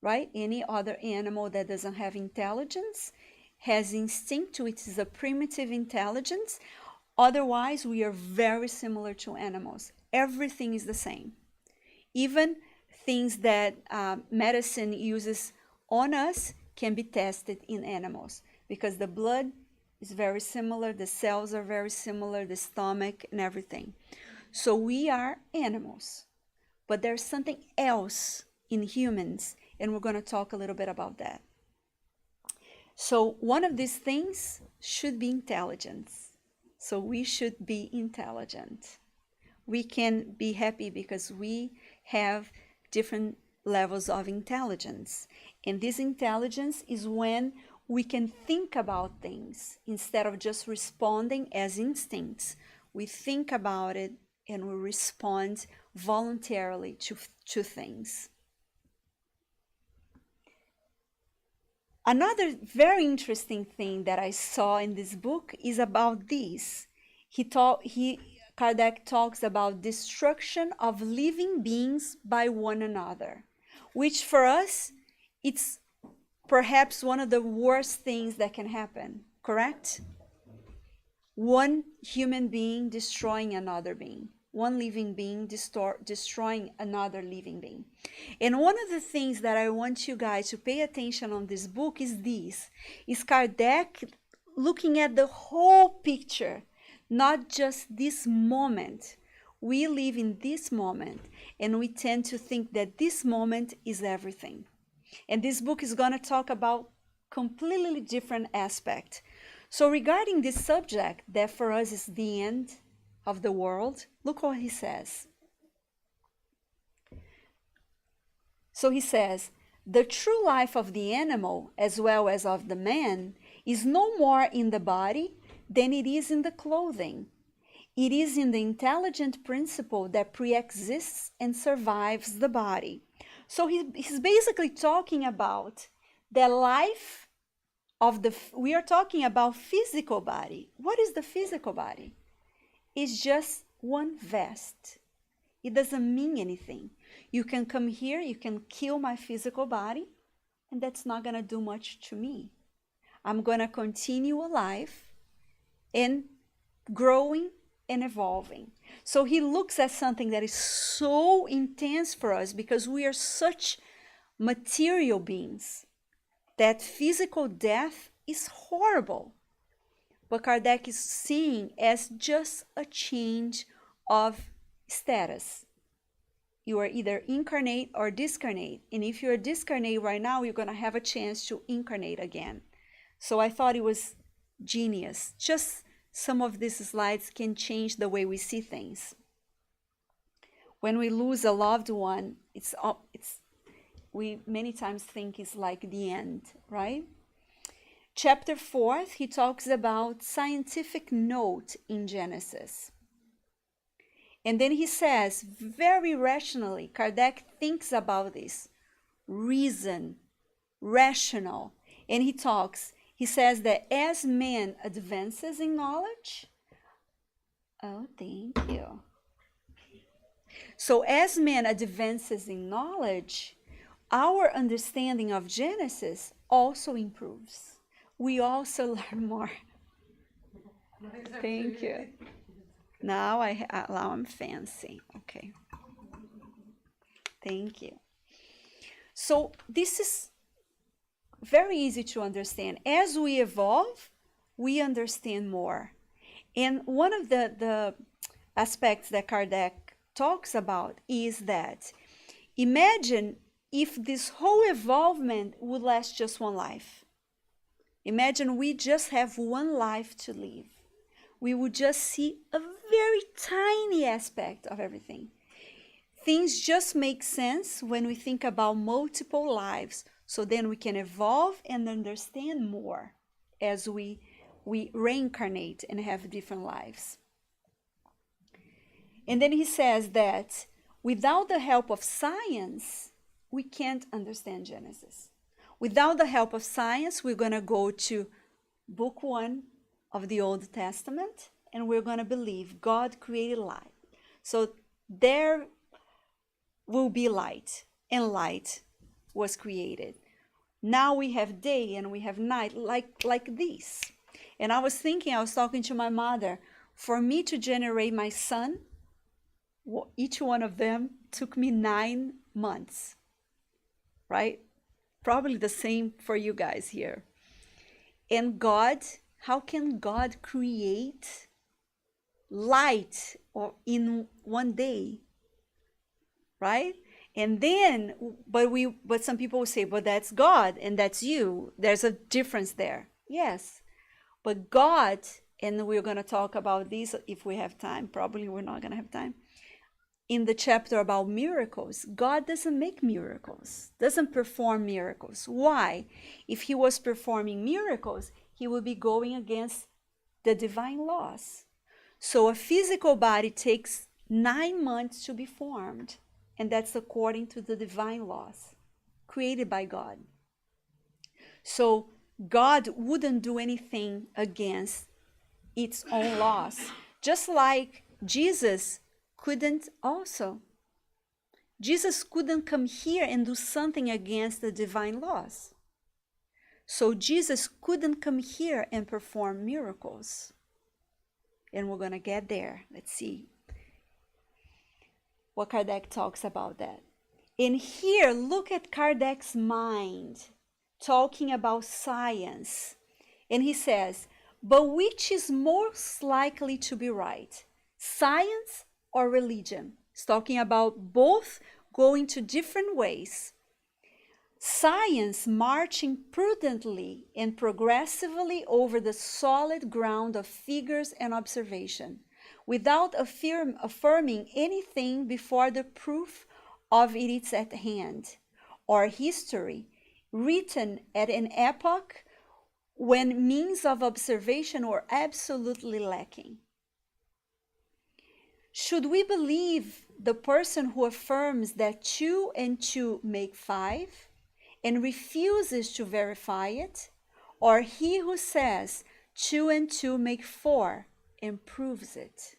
right? Any other animal that doesn't have intelligence has instinct, which is a primitive intelligence. Otherwise, we are very similar to animals. Everything is the same. Even things that medicine uses on us can be tested in animals because the blood is very similar, the cells are very similar, the stomach and everything. So we are animals, but there's something else in humans, and we're going to talk a little bit about that. So one of these things should be intelligence. So we should be intelligent. We can be happy because we have different levels of intelligence. And this intelligence is when we can think about things instead of just responding as instincts. We think about it and we respond voluntarily to things. Another very interesting thing that I saw in this book is about this. Kardec talks about destruction of living beings by one another, which for us, it's perhaps one of the worst things that can happen, correct? One human being destroying another being, one living being destroying another living being. And one of the things that I want you guys to pay attention on this book is Kardec looking at the whole picture, not just this moment. We live in this moment, and we tend to think that this moment is everything. And this book is going to talk about completely different aspect. So regarding this subject that for us is the end of the world, look what he says. So he says, the true life of the animal as well as of the man is no more in the body than it is in the clothing. It is in the intelligent principle that pre-exists and survives the body. So he's basically talking about the life of we are talking about physical body. What is the physical body? It's just one vest. It doesn't mean anything. You can come here, you can kill my physical body, and that's not going to do much to me. I'm going to continue alive and growing and evolving. So he looks at something that is so intense for us because we are such material beings that physical death is horrible. But Kardec is seeing as just a change of status. You are either incarnate or discarnate. And if you're discarnate right now, you're going to have a chance to incarnate again. So I thought it was genius. Just some of these slides can change the way we see things. When we lose a loved one, we many times think it's like the end, right? Chapter 4, he talks about scientific note in Genesis. And then he says, very rationally, Kardec thinks about this, reason, rational. And he says that as man advances in knowledge, oh, thank you. So as man advances in knowledge, our understanding of Genesis also improves. We also learn more. Thank you. Now I'm fancy. Okay. Thank you. So this is very easy to understand. As we evolve, we understand more. And one of the aspects that Kardec talks about is that imagine if this whole evolvement would last just one life. Imagine we just have one life to live. We would just see a very tiny aspect of everything. Things just make sense when we think about multiple lives. So then we can evolve and understand more as we reincarnate and have different lives. And then he says that without the help of science, we can't understand Genesis. Without the help of science, we're going to go to book 1 of the Old Testament, and we're going to believe God created light. So there will be light, and light was created. Now we have day and we have night like this. And I was talking to my mother, For me to generate my son, each one of them took me 9 months, right? Probably the same for you guys here. And God, how can God create light or in one day, right? And then, but some people will say, but that's God and that's you. There's a difference there. Yes, but God, and we're going to talk about this if we have time. Probably we're not going to have time. In the chapter about miracles, God doesn't make miracles, doesn't perform miracles. Why? If he was performing miracles, he would be going against the divine laws. So a physical body takes 9 months to be formed, and that's according to the divine laws created by God. So God wouldn't do anything against its own laws, just like Jesus couldn't also. Jesus couldn't come here and do something against the divine laws. So Jesus couldn't come here and perform miracles. And we're going to get there. Let's see what Kardec talks about that. And here, look at Kardec's mind talking about science. And he says, but which is most likely to be right? Science or religion? He's talking about both going to different ways. Science marching prudently and progressively over the solid ground of figures and observation, without affirming anything before the proof of it is at hand, or history written at an epoch when means of observation were absolutely lacking. Should we believe the person who affirms that 2 and 2 make 5 and refuses to verify it, or he who says 2 and 2 make 4 and proves it?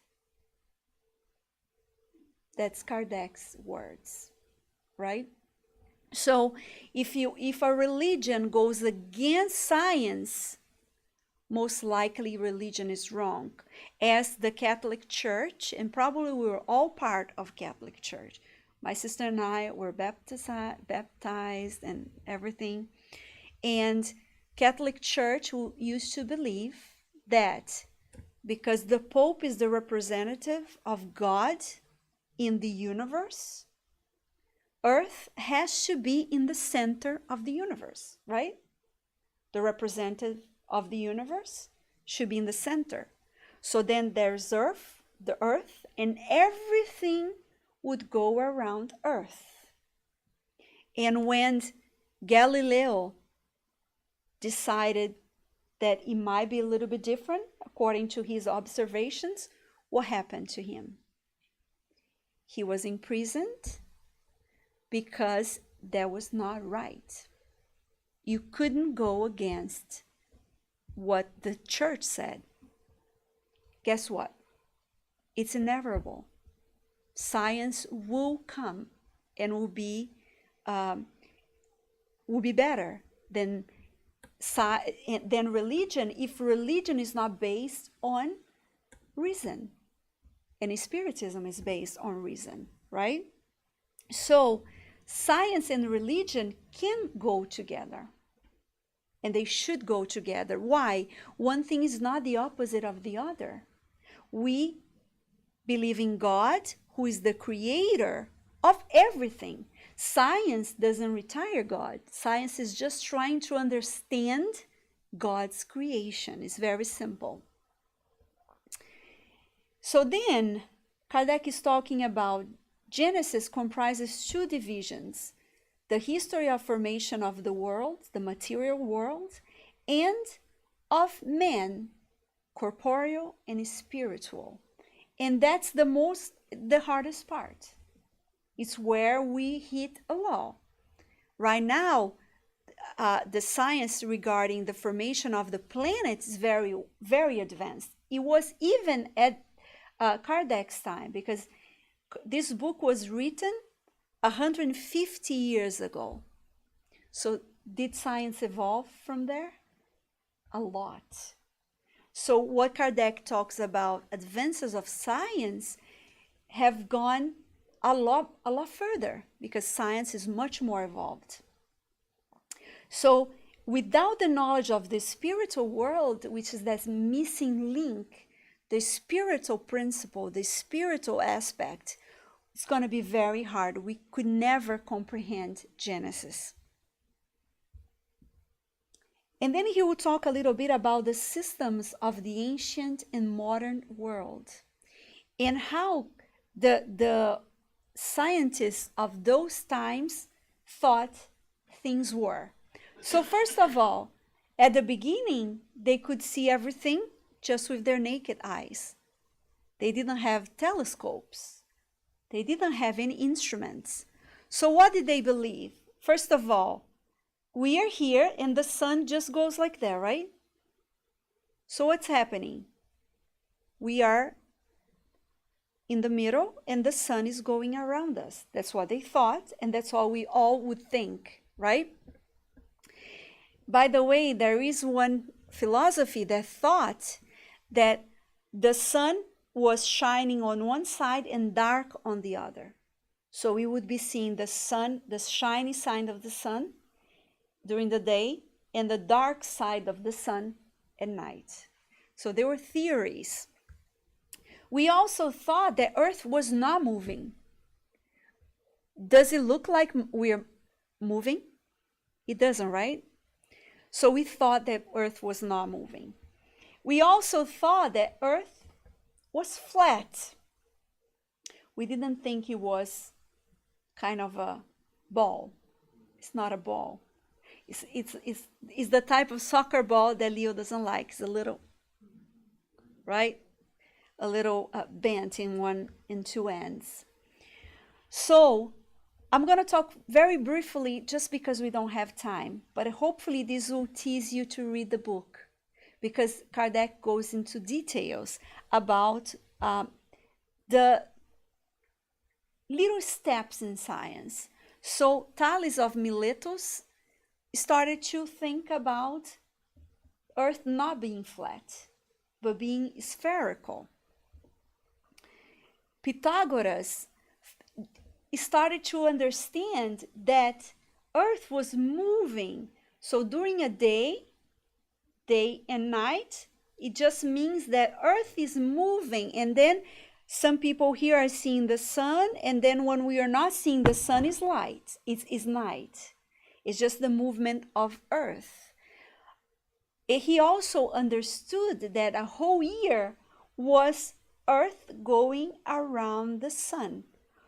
That's Kardec's words, right? So if a religion goes against science, most likely religion is wrong. As the Catholic Church, and probably we were all part of Catholic Church. My sister and I were baptized and everything. And Catholic Church used to believe that because the Pope is the representative of God in the universe, Earth has to be in the center of the universe, right? The representative of the universe should be in the center. So then there's the Earth, and everything would go around Earth. And when Galileo decided that it might be a little bit different according to his observations, what happened to him? He was imprisoned because that was not right. You couldn't go against what the church said. Guess what? It's inevitable. Science will come and will be better than religion if religion is not based on reason, and spiritism is based on reason, right? So science and religion can go together, and they should go together. Why? One thing is not the opposite of the other. We believe in God, who is the creator of everything. Science doesn't retire God. Science is just trying to understand God's creation. It's very simple. So then, Kardec is talking about Genesis comprises 2 divisions: the history of formation of the world, the material world, and of man, corporeal and spiritual. And that's the hardest part. It's where we hit a wall. Right now, the science regarding the formation of the planet is very, very advanced. It was even at Kardec's time, because this book was written 150 years ago. So did science evolve from there? A lot. So what Kardec talks about advances of science have gone a lot further, because science is much more evolved. So without the knowledge of the spiritual world, which is that missing link, the spiritual principle, the spiritual aspect, it's going to be very hard. We could never comprehend Genesis. And then he will talk a little bit about the systems of the ancient and modern world, and how the scientists of those times thought things were. So first of all, at the beginning, they could see everything just with their naked eyes. They didn't have telescopes. They didn't have any instruments. So what did they believe? First of all, we are here and the sun just goes like that, right? So what's happening? We are in the middle and the sun is going around us. That's what they thought, and that's what we all would think, right? By the way, there is one philosophy that thought that the sun was shining on one side and dark on the other. So we would be seeing the sun, the shiny side of the sun during the day, and the dark side of the sun at night. So there were theories. We also thought that Earth was not moving. Does it look like we're moving? It doesn't, right? So we thought that Earth was not moving. We also thought that Earth was flat. We didn't think it was kind of a ball. It's not a ball. It's the type of soccer ball that Leo doesn't like. It's a little, right? A little bent in two ends. So I'm going to talk very briefly, just because we don't have time, but hopefully this will tease you to read the book, because Kardec goes into details about the little steps in science. So Thales of Miletus started to think about Earth not being flat, but being spherical. Pythagoras started to understand that Earth was moving. So during a day and night, it just means that Earth is moving. And then some people here are seeing the sun, and then when we are not seeing the sun, is light. It's night. It's just the movement of Earth. He also understood that a whole year was Earth going around the sun.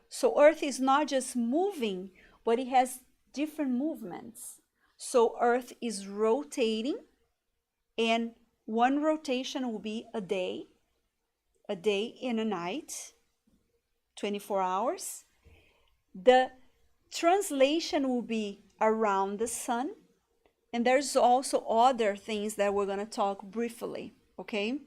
So Earth is not just moving, but it has different movements. So Earth is rotating, and one rotation will be a day and a night, 24 hours. The translation will be around the sun, and there's also other things that we're going to talk briefly, okay?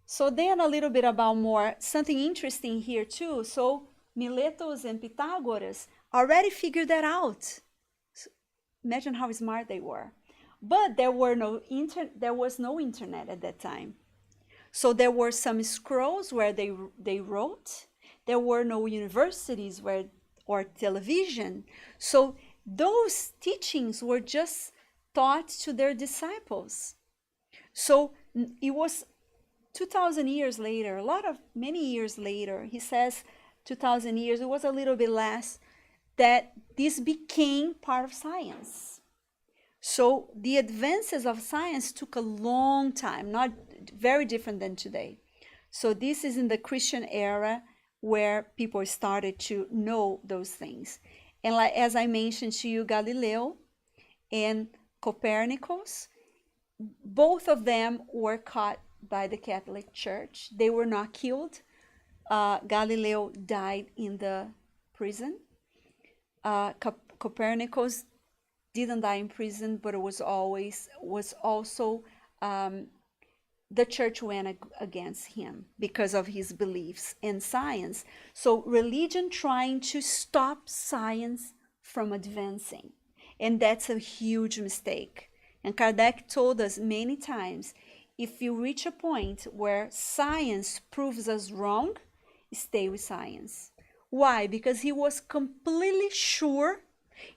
So then a little bit about more, something interesting here too. So Miletus and Pythagoras already figured that out. So imagine how smart they were. But there was no internet at that time. So there were some scrolls where they wrote. There were no universities or television. So those teachings were just taught to their disciples. So it was 2,000 years later, many years later, he says 2,000 years, it was a little bit less, that this became part of science. So the advances of science took a long time, not very different than today. So this is in the Christian era where people started to know those things. And like, as I mentioned to you, Galileo and Copernicus, both of them were caught by the Catholic Church. They were not killed. Galileo died in the prison. Copernicus didn't die in prison, but it was also the church went against him because of his beliefs in science. So religion trying to stop science from advancing, and that's a huge mistake, And Kardec told us many times, if you reach a point where science proves us wrong, stay with science. Why? Because he was completely sure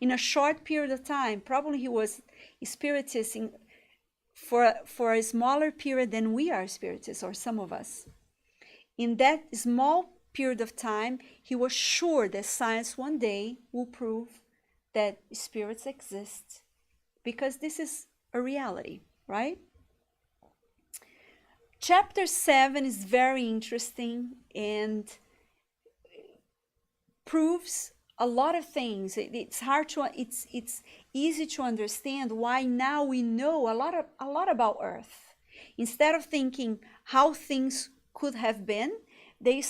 in a short period of time. Probably he was spiritist for a smaller period than we are spiritists, or some of us. In that small period of time, he was sure that science one day will prove that spirits exist, because this is a reality, right? Chapter 7 is very interesting and proves a lot of things. It's easy to understand why now we know a lot about Earth. Instead of thinking how things could have been, the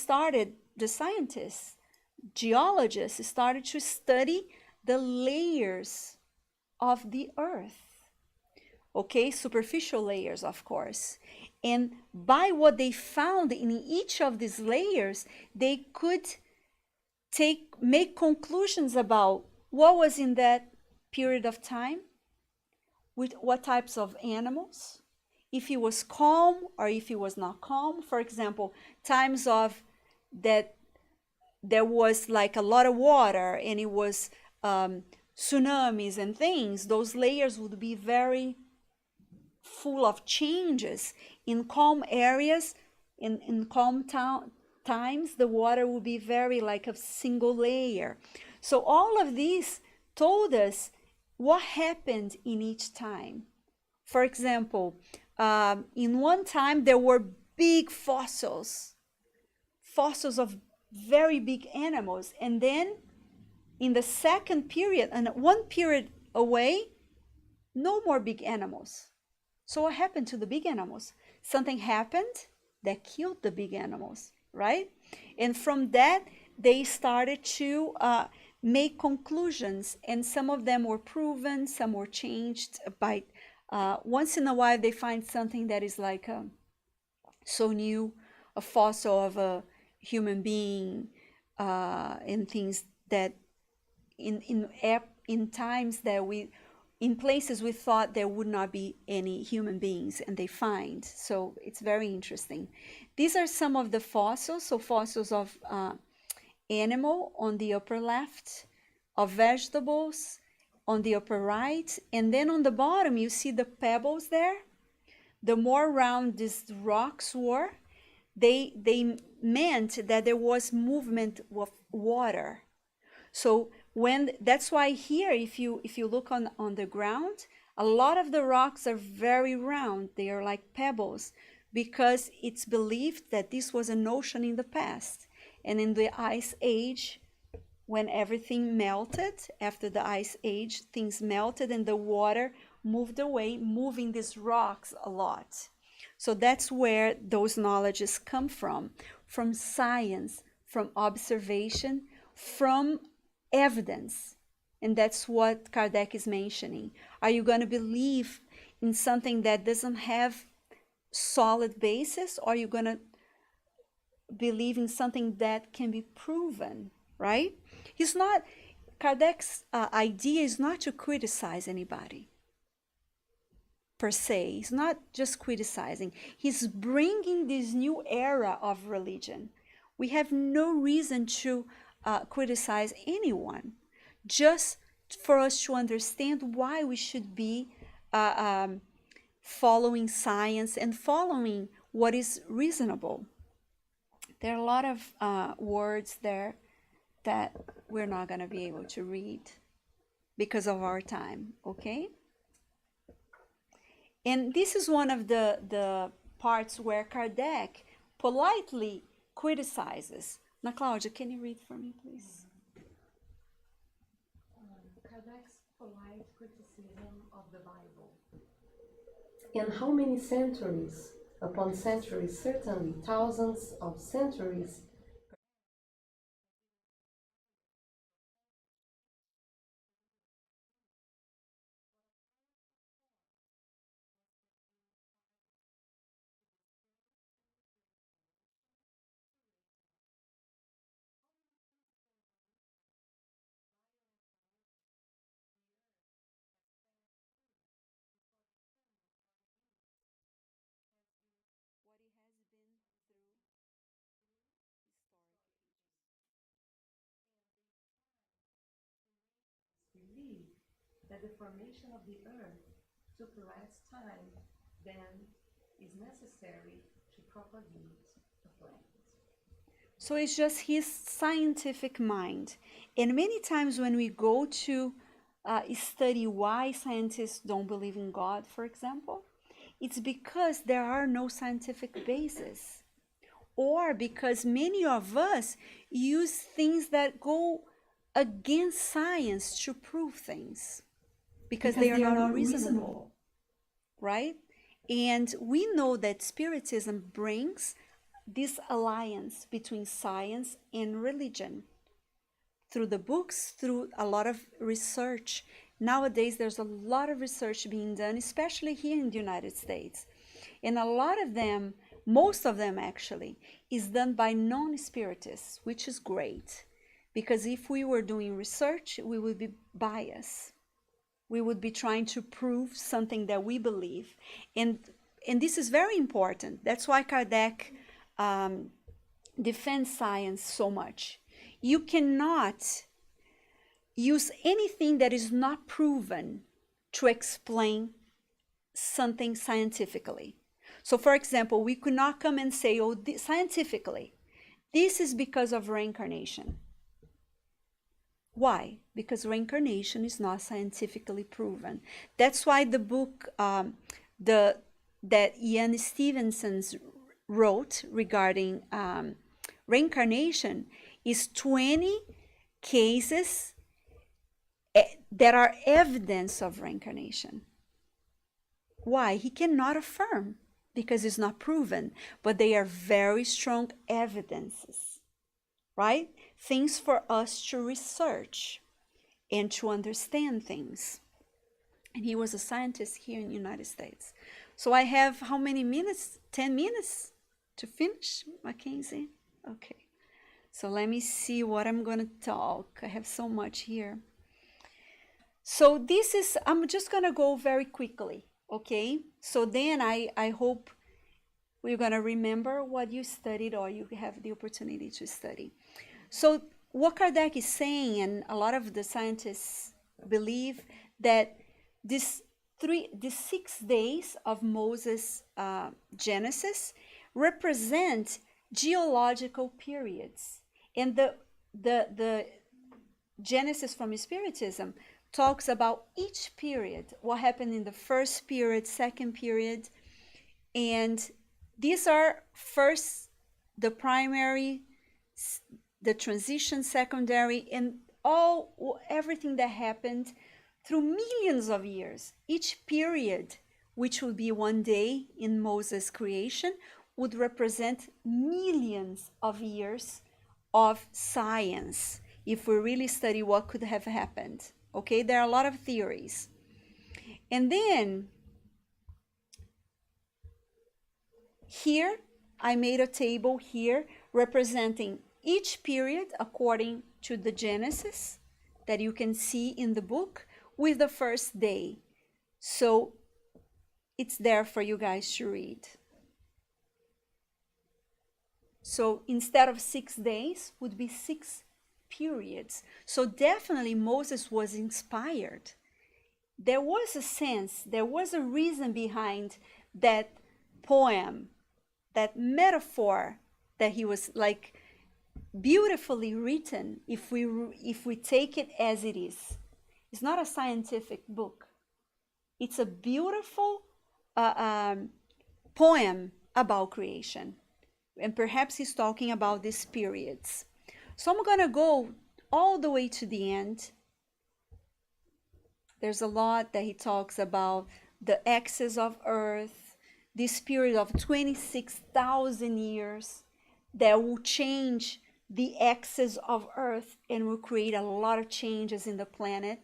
scientists, geologists started to study the layers of the Earth. Okay, superficial layers, of course. And by what they found in each of these layers, they could make conclusions about what was in that period of time, with what types of animals, if it was calm or if it was not calm. For example, times of that there was like a lot of water and it was tsunamis and things, those layers would be very full of changes. In calm areas, in calm times, the water will be very like a single layer. So all of these told us what happened in each time. For example, in one time there were big fossils of very big animals, and then in the second period, and one period away, no more big animals. So what happened to the big animals? Something happened that killed the big animals, right? And from that, they started to make conclusions, and some of them were proven, some were changed by, once in a while they find something that is like so new, a fossil of a human being, and things that in times that in places we thought there would not be any human beings, and they find. So it's very interesting. These are some of the fossils. So fossils of animal on the upper left, of vegetables on the upper right, and then on the bottom you see the pebbles there. The more round these rocks were, they meant that there was movement of water. So that's why here, if you look on the ground, a lot of the rocks are very round. They are like pebbles, because it's believed that this was an ocean in the past. And in the ice age, when everything melted, after the ice age, things melted and the water moved away, moving these rocks a lot. So that's where those knowledges come from science, from observation, from evidence. And that's what Kardec is mentioning. Are you going to believe in something that doesn't have solid basis, or are you going to believe in something that can be proven, right? Kardec's idea is not to criticize anybody per se. He's not just criticizing. He's bringing this new era of religion. We have no reason to criticize anyone, just for us to understand why we should be following science and following what is reasonable. There are a lot of words there that we're not going to be able to read because of our time, okay? And this is one of the parts where Kardec politely criticizes. Now, Claudia, can you read for me, please? Kardec's polite criticism of the Bible. And how many centuries upon centuries, certainly thousands of centuries, that the formation of the earth took less time than is necessary to propagate a plant. So it's just his scientific mind. And many times when we go to study why scientists don't believe in God, for example, it's because there are no scientific basis, or because many of us use things that go against science to prove things because they are not reasonable, right? And we know that Spiritism brings this alliance between science and religion through the books, through a lot of research. Nowadays, there's a lot of research being done, especially here in the United States. And a lot of them, most of them actually, is done by non-spiritists, which is great. Because if we were doing research, we would be biased. We would be trying to prove something that we believe. And this is very important. That's why Kardec defends science so much. You cannot use anything that is not proven to explain something scientifically. So, for example, we could not come and say, oh, scientifically, this is because of reincarnation. Why? Because reincarnation is not scientifically proven. That's why the book that Ian Stevenson wrote regarding reincarnation is 20 cases that are evidence of reincarnation. Why? He cannot affirm because it's not proven, but they are very strong evidences, right? Things for us to research and to understand things. And he was a scientist here in the United States. So I have how many minutes? 10 minutes to finish, Mackenzie? Okay. So let me see what I'm going to talk. I have so much here. So this is, I'm just going to go very quickly, okay? So then I hope we're going to remember what you studied or you have the opportunity to study. So what Kardec is saying, and a lot of the scientists believe that the 6 days of Moses' Genesis represent geological periods. And the Genesis from Spiritism talks about each period, what happened in the first period, second period, and these are first the primary, the transition, secondary, and everything that happened through millions of years. Each period, which would be one day in Moses' creation, would represent millions of years of science if we really study what could have happened. Okay, there are a lot of theories. And then here I made a table here representing each period according to the Genesis that you can see in the book with the first day. So it's there for you guys to read. So instead of 6 days would be 6 periods. So definitely Moses was inspired. There was a sense, there was a reason behind that poem, that metaphor that he was like beautifully written if we take it as it is. It's not a scientific book. It's a beautiful poem about creation. And perhaps he's talking about these periods. So I'm going to go all the way to the end. There's a lot that he talks about the axis of Earth, this period of 26,000 years that will change the axis of Earth and will create a lot of changes in the planet.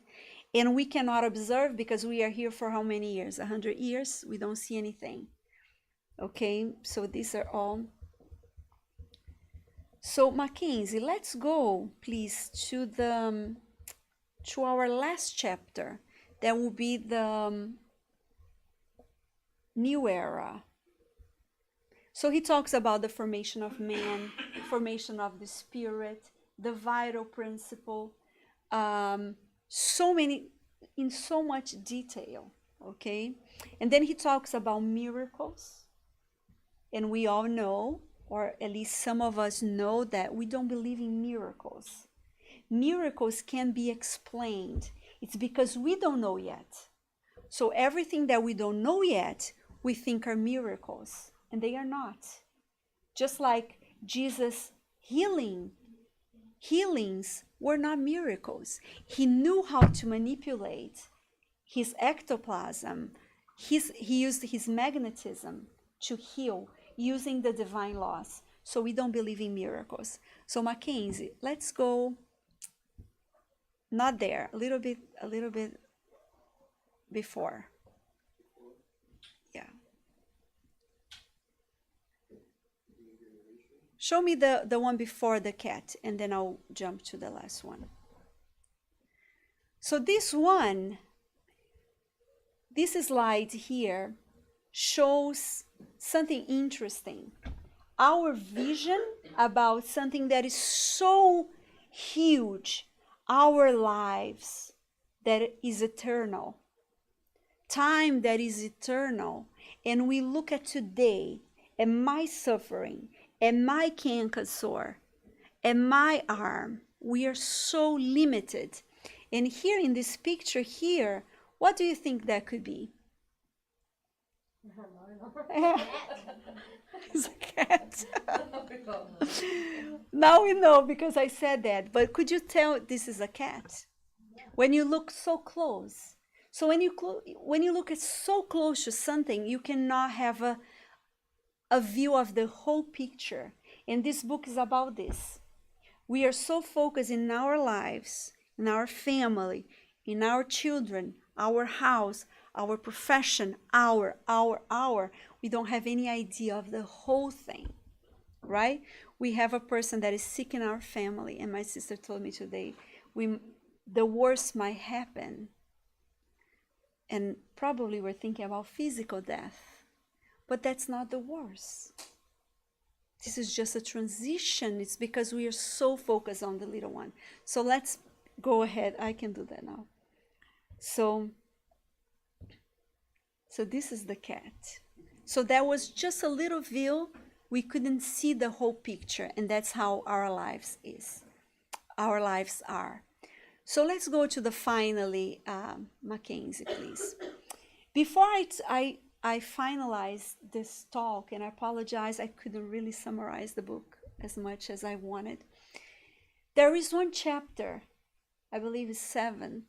And we cannot observe because we are here for how many years? 100 years? We don't see anything. Okay, so these are all. So Mackenzie, let's go, please, to our last chapter. That will be the new era. So he talks about the formation of man, formation of the spirit, the vital principle, so many in so much detail, okay? And then he talks about miracles. And we all know, or at least some of us know, that we don't believe in miracles. Miracles can be explained. It's because we don't know yet. So everything that we don't know yet, we think are miracles, and they are not. Just like Jesus' healings were not miracles. He knew how to manipulate his ectoplasm. He used his magnetism to heal using the divine laws. So we don't believe in miracles. So Mackenzie, let's go, not there, a little bit before. Yeah. Show me the one before the cat, and then I'll jump to the last one. So this slide here shows something interesting. Our vision about something that is so huge, our lives that is eternal, time that is eternal, and we look at today and my suffering and my canker sore and my arm, we are so limited. And here in this picture here, what do you think that could be? It's a cat. Now we know because I said that. But could you tell this is a cat? When you look so close. So when you look at so close to something, you cannot have a view of the whole picture. And this book is about this. We are so focused in our lives, in our family, in our children, our house, our profession, our. We don't have any idea of the whole thing, right? We have a person that is sick in our family, and my sister told me today, the worst might happen. And probably we're thinking about physical death, but that's not the worst. This is just a transition. It's because we are so focused on the little one. So let's go ahead. I can do that now. So this is the cat. So that was just a little view. We couldn't see the whole picture, and that's how our lives is. Our lives are. So let's go to the finally, Mackenzie, please. Before I finalize this talk, and I apologize, I couldn't really summarize the book as much as I wanted. There is one chapter, I believe it's 7th,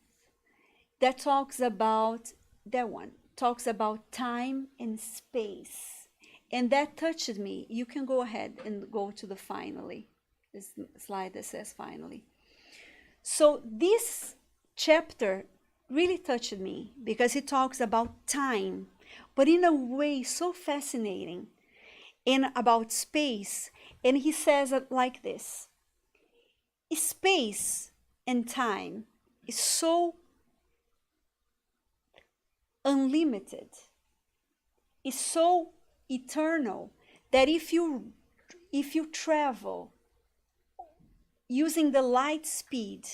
that talks about, time and space. And that touched me. You can go ahead and go to the finally, this slide that says finally. So this chapter really touched me because it talks about time, but in a way so fascinating, and about space. And he says it like this: space and time is so unlimited, is so eternal, that if you travel using the light speed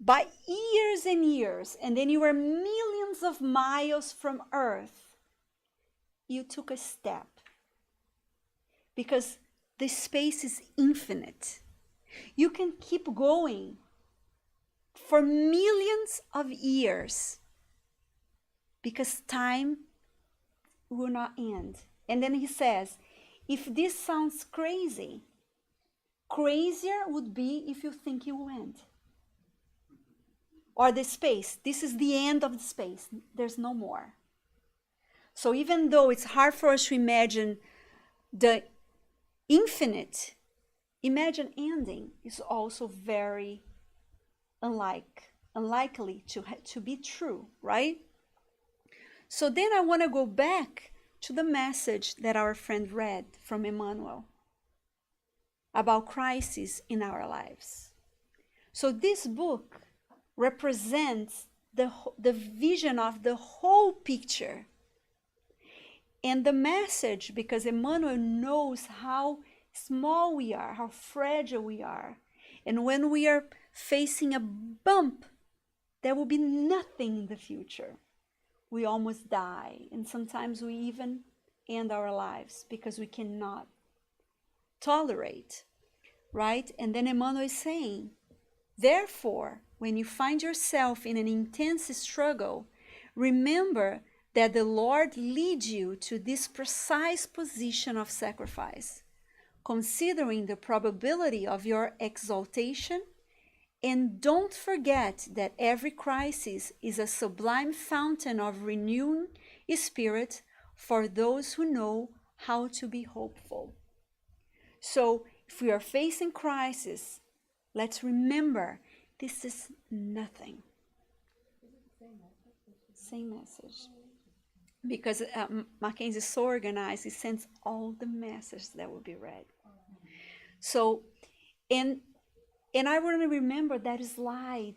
by years and years, and then you are millions of miles from Earth, you took a step, because the space is infinite. You can keep going for millions of years because time will not end. And then he says, if this sounds crazy, crazier would be if you think it will end. Or the space, this is the end of the space. There's no more. So even though it's hard for us to imagine the infinite, imagine ending is also very unlikely to be true, right? So then I want to go back to the message that our friend read from Emmanuel about crisis in our lives. So this book represents the vision of the whole picture. And the message, because Emmanuel knows how small we are, how fragile we are. And when we are facing a bump there will be nothing in the future. We almost die, and sometimes we even end our lives because we cannot tolerate, right? And then Emmanuel is saying, therefore, when you find yourself in an intense struggle, remember that the Lord leads you to this precise position of sacrifice, considering the probability of your exaltation. And don't forget that every crisis is a sublime fountain of renewing spirit for those who know how to be hopeful. So if we are facing crisis, let's remember this is nothing. Same message. Because Mackenzie is so organized, he sends all the messages that will be read. So, and I want to remember that slide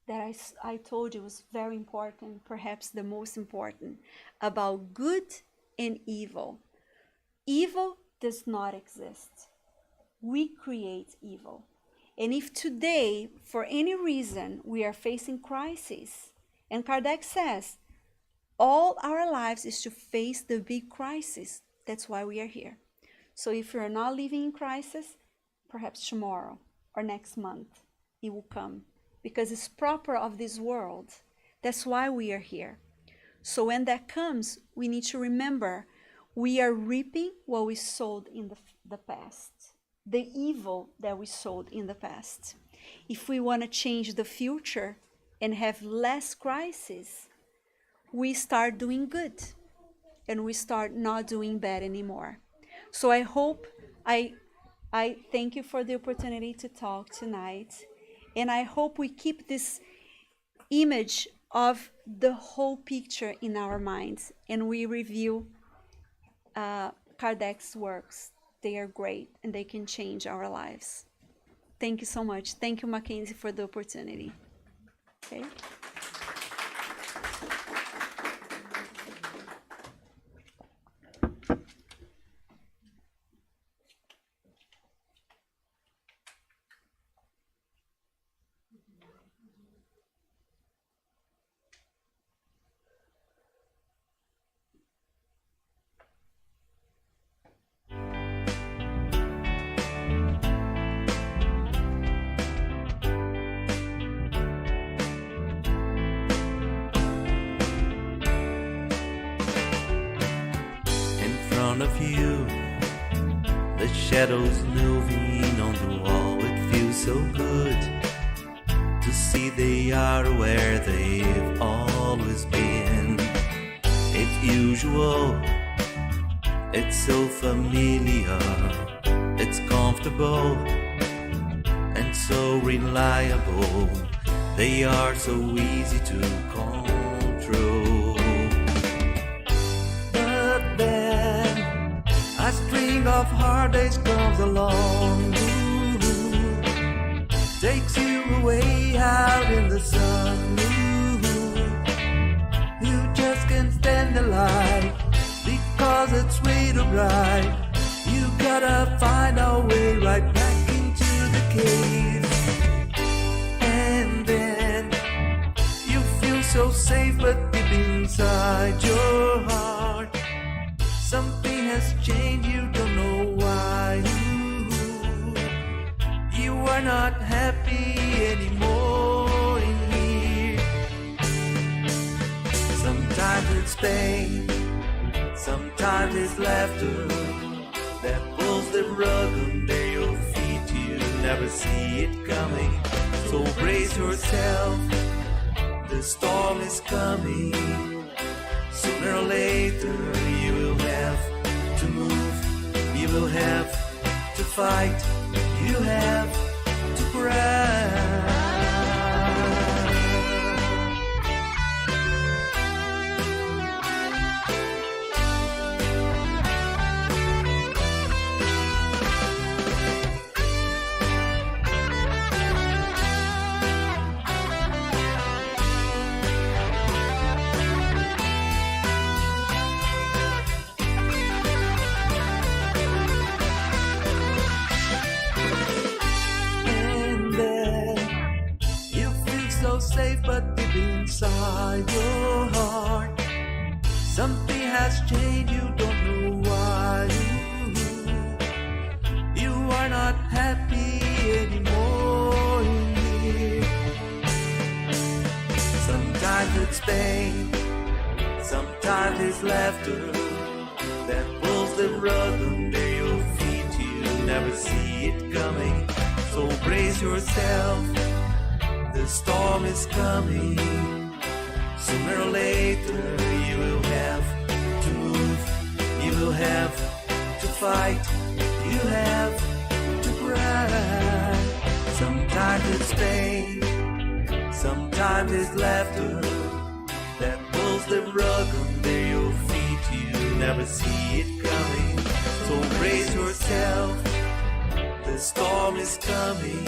that I told you was very important, perhaps the most important, about good and evil. Evil does not exist. We create evil. And if today, for any reason, we are facing crisis, and Kardec says, all our lives is to face the big crisis. That's why we are here. So if you're not living in crisis, perhaps tomorrow or next month, it will come. Because it's proper of this world. That's why we are here. So when that comes, we need to remember we are reaping what we sowed in the past. The evil that we sowed in the past. If we want to change the future and have less crisis, we start doing good and we start not doing bad anymore. So I hope, I thank you for the opportunity to talk tonight, and I hope we keep this image of the whole picture in our minds and we review Kardec's works. They are great and they can change our lives. Thank you so much. Thank you, Mackenzie, for the opportunity. Okay. Of you, the shadows moving on the wall. It feels so good to see they are where they've always been. It's usual, it's so familiar, it's comfortable and so reliable. They are so easy to control. But then a string of heartaches comes along, takes you away out in the sun. You just can't stand the light because it's way too bright. You gotta find a way right back into the cave. And then you feel so safe, but deep inside your heart something has changed, you don't know why. You are not happy anymore in here. Sometimes it's pain, sometimes it's laughter that pulls the rug under your feet. You never see it coming, so brace yourself, the storm is coming. Sooner or later you will have to move, you will have to fight, you have to cry. And inside your heart. Something has changed, you don't know why. You are not happy anymore here. Sometimes it's pain, sometimes it's laughter that pulls the rug under your feet. You never see it coming, so brace yourself. The storm is coming. Sooner or later you will have to move. You will have to fight. You have to cry. Sometimes it's pain, sometimes it's laughter that pulls the rug under your feet. You never see it coming, so brace yourself. The storm is coming.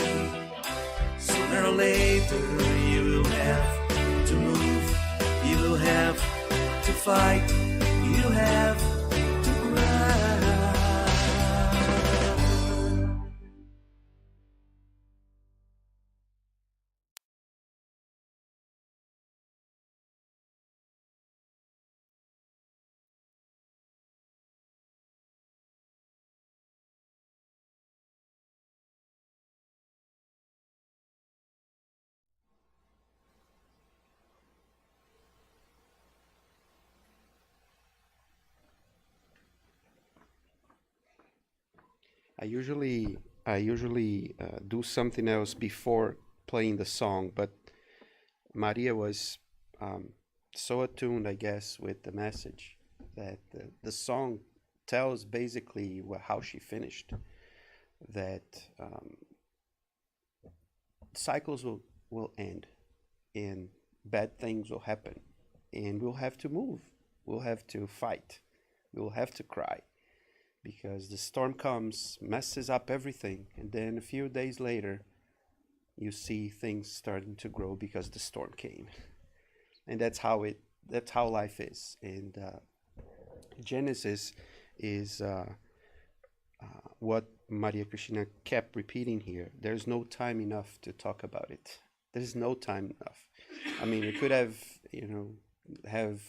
Sooner or later you will have to move. You will have to fight. You have to cry. I usually do something else before playing the song, but Maria was so attuned, I guess, with the message that the song tells basically how she finished. That cycles will end, and bad things will happen, and we'll have to move. We'll have to fight. We'll have to cry because the storm comes, messes up everything, and then a few days later, you see things starting to grow because the storm came, and that's how life is. And Genesis is what Maria Cristina kept repeating here. There's no time enough to talk about it. There's no time enough. I mean, we could have, have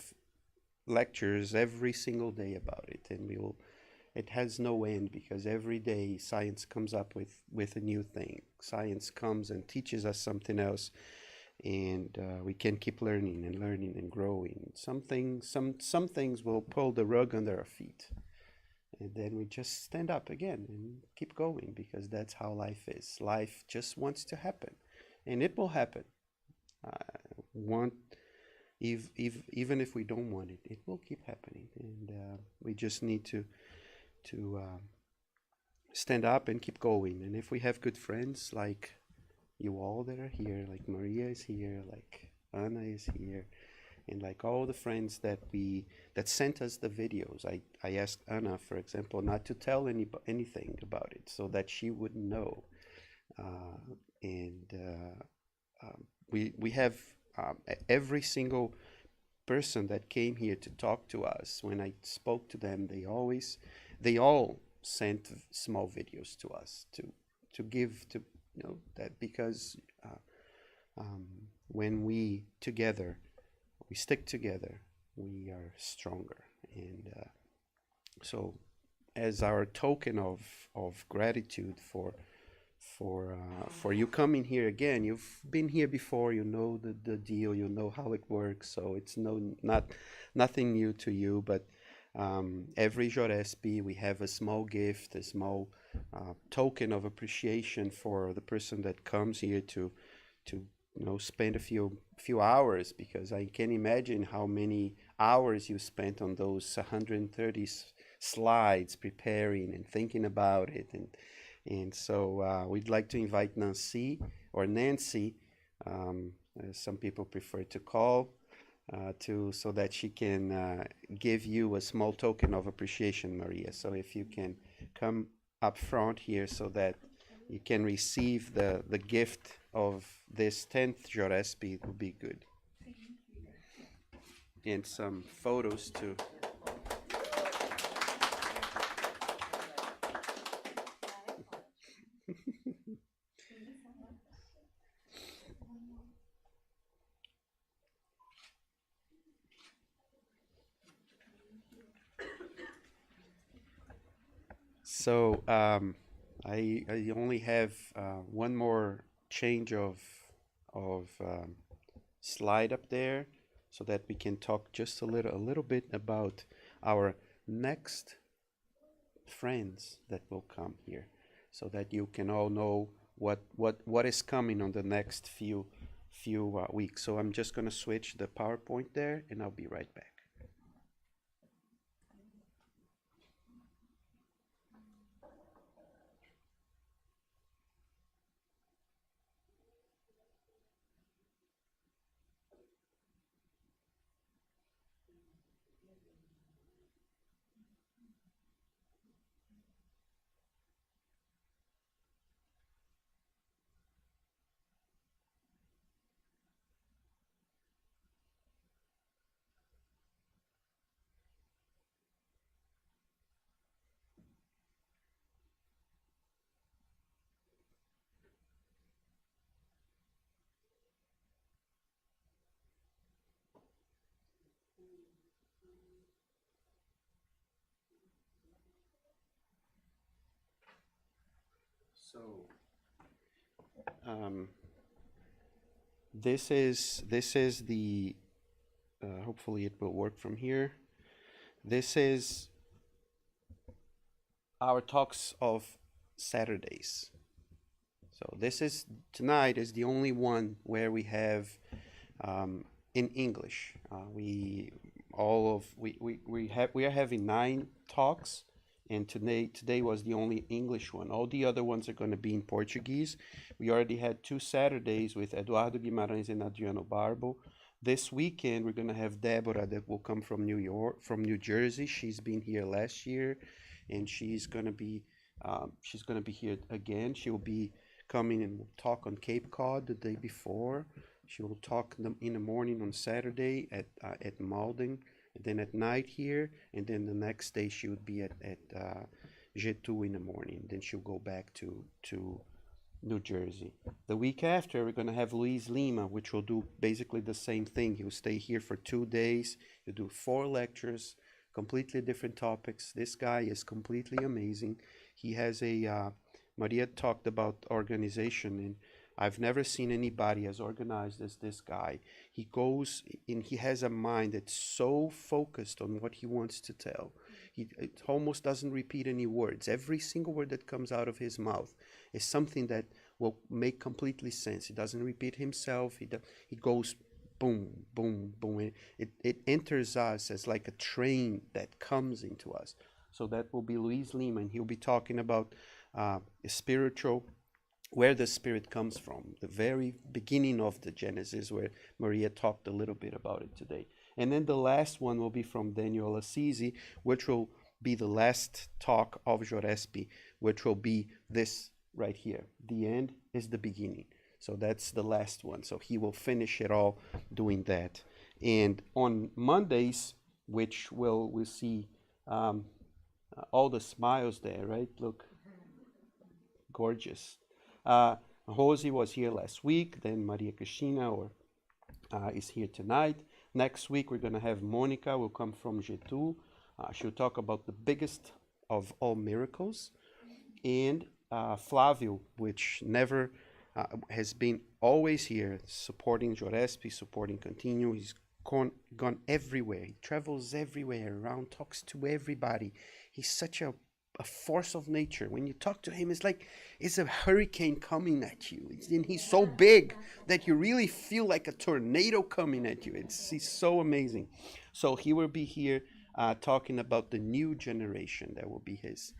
lectures every single day about it, and it has no end because every day science comes up with a new thing. Science comes and teaches us something else, and we can keep learning and growing. Some things will pull the rug under our feet, and then we just stand up again and keep going because that's how life is. Life just wants to happen, and it will happen. Want even if we don't want it, it will keep happening, and we just need to stand up and keep going. And if we have good friends like you all that are here, like Maria is here, like Anna is here, and like all the friends that sent us the videos. I asked Anna, for example, not to tell anything about it so that she wouldn't know. And we have every single person that came here to talk to us. When I spoke to them, they all sent small videos to us to give to that because when we stick together, we are stronger. And so, as our token of gratitude for you coming here again, you've been here before, you know the deal, you know how it works, so it's nothing new to you. But every Jorespe, we have a small gift, a small token of appreciation for the person that comes here to spend a few hours, because I can imagine how many hours you spent on those 130 slides preparing and thinking about it. And so we'd like to invite Nancy, as some people prefer to call, so that she can give you a small token of appreciation, Maria. So if you can come up front here so that you can receive the gift of this 10th Jorespe, it would be good. And some photos too. So I only have one more change of slide up there, so that we can talk just a little bit about our next friends that will come here, so that you can all know what is coming on the next few weeks. So I'm just gonna switch the PowerPoint there, and I'll be right back. So um, this is the hopefully it will work from here. This is our talks of Saturdays. So this is tonight is the only one where we have in English. We are having 9 talks, and today was the only English one. All the other ones are going to be in Portuguese. We already had 2 Saturdays with Eduardo Guimarães and Adriano Barbo. This weekend we're going to have Deborah that will come from New Jersey. She's been here last year, and she's going to be here again. She will be coming and talk on Cape Cod the day before. She will talk in the morning on Saturday at Malden, and then at night here, and then the next day she would be at G2 in the morning. Then she'll go back to New Jersey. The week after, we're going to have Luis Lima, which will do basically the same thing. He'll stay here for 2 days. He'll do 4 lectures, completely different topics. This guy is completely amazing. He has Maria talked about organization, and I've never seen anybody as organized as this guy. He goes and he has a mind that's so focused on what he wants to tell. It almost doesn't repeat any words. Every single word that comes out of his mouth is something that will make completely sense. He doesn't repeat himself. He goes boom, boom, boom. It enters us as like a train that comes into us. So that will be Luis Lima, and he'll be talking about spiritual, where the spirit comes from, the very beginning of the Genesis, where Maria talked a little bit about it today. And then the last one will be from Daniel Assisi, which will be the last talk of Jorespe, which will be this right here. The end is the beginning. So that's the last one. So he will finish it all doing that. And on Mondays, which we'll see all the smiles there, right? Look, gorgeous. Rosie was here last week, then Maria Cristina is here tonight. Next week, we're going to have Monica, will come from G2. She'll talk about the biggest of all miracles. And Flavio, which never has been always here, supporting Jorespe, supporting Continue. He's gone everywhere. He travels everywhere around, talks to everybody. He's such a force of nature. When you talk to him, it's like it's a hurricane coming at you. And he's so big that you really feel like a tornado coming at you. He's so amazing. So he will be here talking about the new generation. That will be his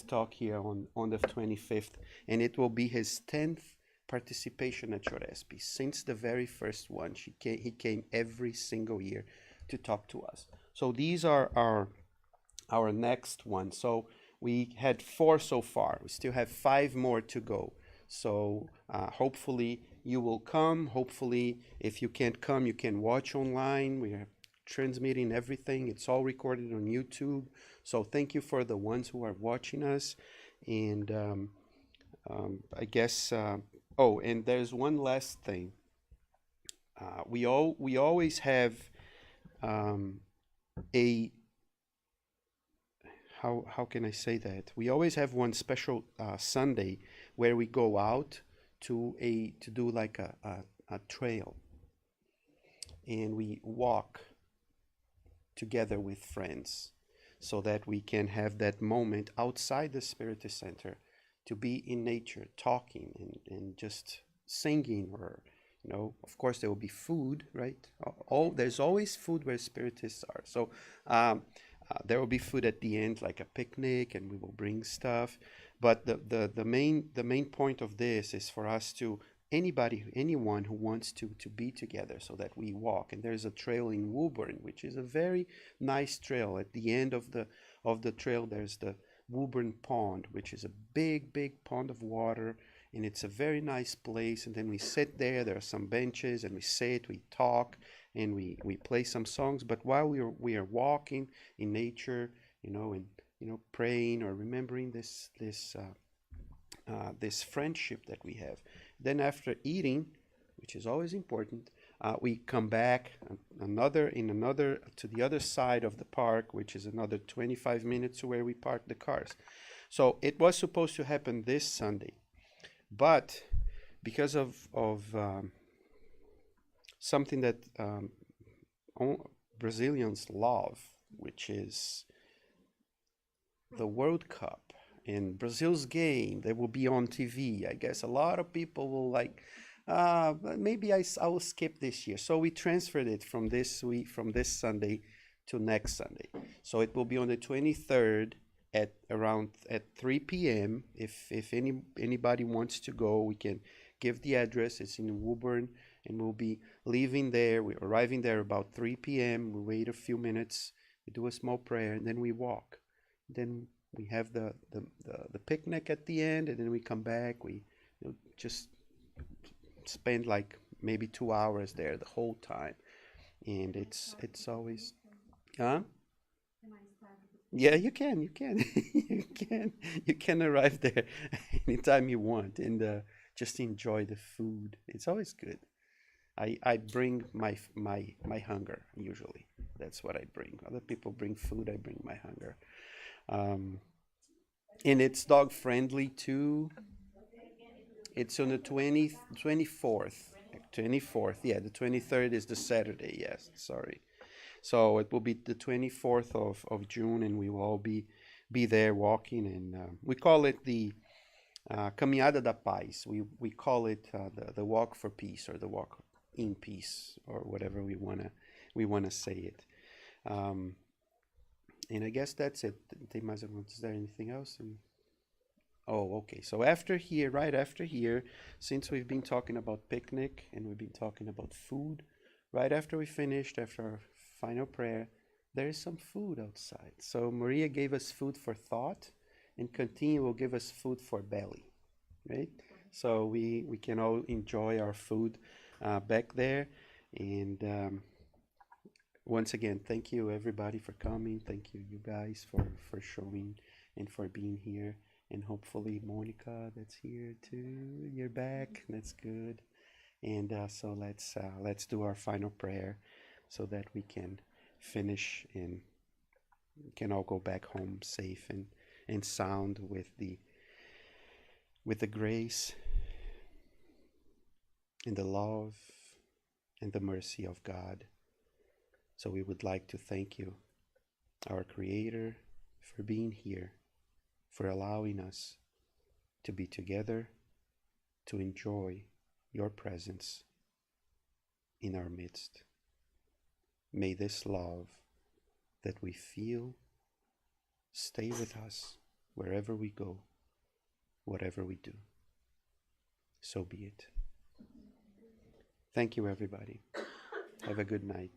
talk here on the 25th, and it will be his 10th participation at Jorespe. Since the very first one, he came every single year to talk to us. So these are our next one. So we had 4 so far. We still have 5 more to go. So hopefully you will come. Hopefully, if you can't come, you can watch online. We are transmitting everything. It's all recorded on YouTube. So thank you for the ones who are watching us. And I guess, oh, and there's one last thing. We always have a, how can I say that? We always have one special Sunday where we go out to do like a trail, and we walk together with friends, so that we can have that moment outside the Spiritist Center to be in nature, talking and just singing, or of course there will be food, right? There's always food where Spiritists are. So there will be food at the end, like a picnic, and we will bring stuff. But the main point of this is for us to anyone who wants to be together, so that we walk. And there's a trail in Woburn, which is a very nice trail. At the end of the trail, there's the Woburn Pond, which is a big pond of water, and it's a very nice place. And then we sit there. There are some benches, and we sit, we talk, and we play some songs. But while we are walking in nature, and praying or remembering this friendship that we have. Then after eating, which is always important, we come back to the other side of the park, which is another 25 minutes to where we park the cars. So it was supposed to happen this Sunday, but because of something that Brazilians love, which is the World Cup. In Brazil's game, they will be on TV. I guess a lot of people will like, maybe I will skip this year. So we transferred it from this Sunday to next Sunday. So it will be on the 23rd at 3 p.m. If anybody wants to go, we can give the address. It's in Woburn, and we'll be leaving there. We're arriving there about 3 p.m. We wait a few minutes, we do a small prayer, and then we walk. Then we have the picnic at the end, and then we come back. We just spend like maybe 2 hours there the whole time, and it's always, huh? Yeah, you can you can arrive there anytime you want, and just enjoy the food. It's always good. I bring my hunger usually. That's what I bring. Other people bring food. I bring my hunger. And it's dog friendly too. It's on the 24th. Yeah, the 23rd is the Saturday. Yes, sorry. So it will be the 24th of June, and we will all be there walking. And we call it the Caminhada da Paz. We call it the walk for peace, or the walk in peace, or whatever we wanna say it. And I guess that's it. Is there anything else? Oh, okay. So right after here, since we've been talking about picnic and we've been talking about food, right after we finished, after our final prayer, there is some food outside. So Maria gave us food for thought, and Cantinho will give us food for belly, right? So we can all enjoy our food back there. And once again, thank you everybody for coming. Thank you guys for showing and for being here. And hopefully Monica, that's here too, you're back. That's good. And so let's do our final prayer, so that we can finish and can all go back home safe and sound with the grace and the love and the mercy of God. So we would like to thank you, our Creator, for being here, for allowing us to be together, to enjoy your presence in our midst. May this love that we feel stay with us wherever we go, whatever we do. So be it. Thank you, everybody. Have a good night.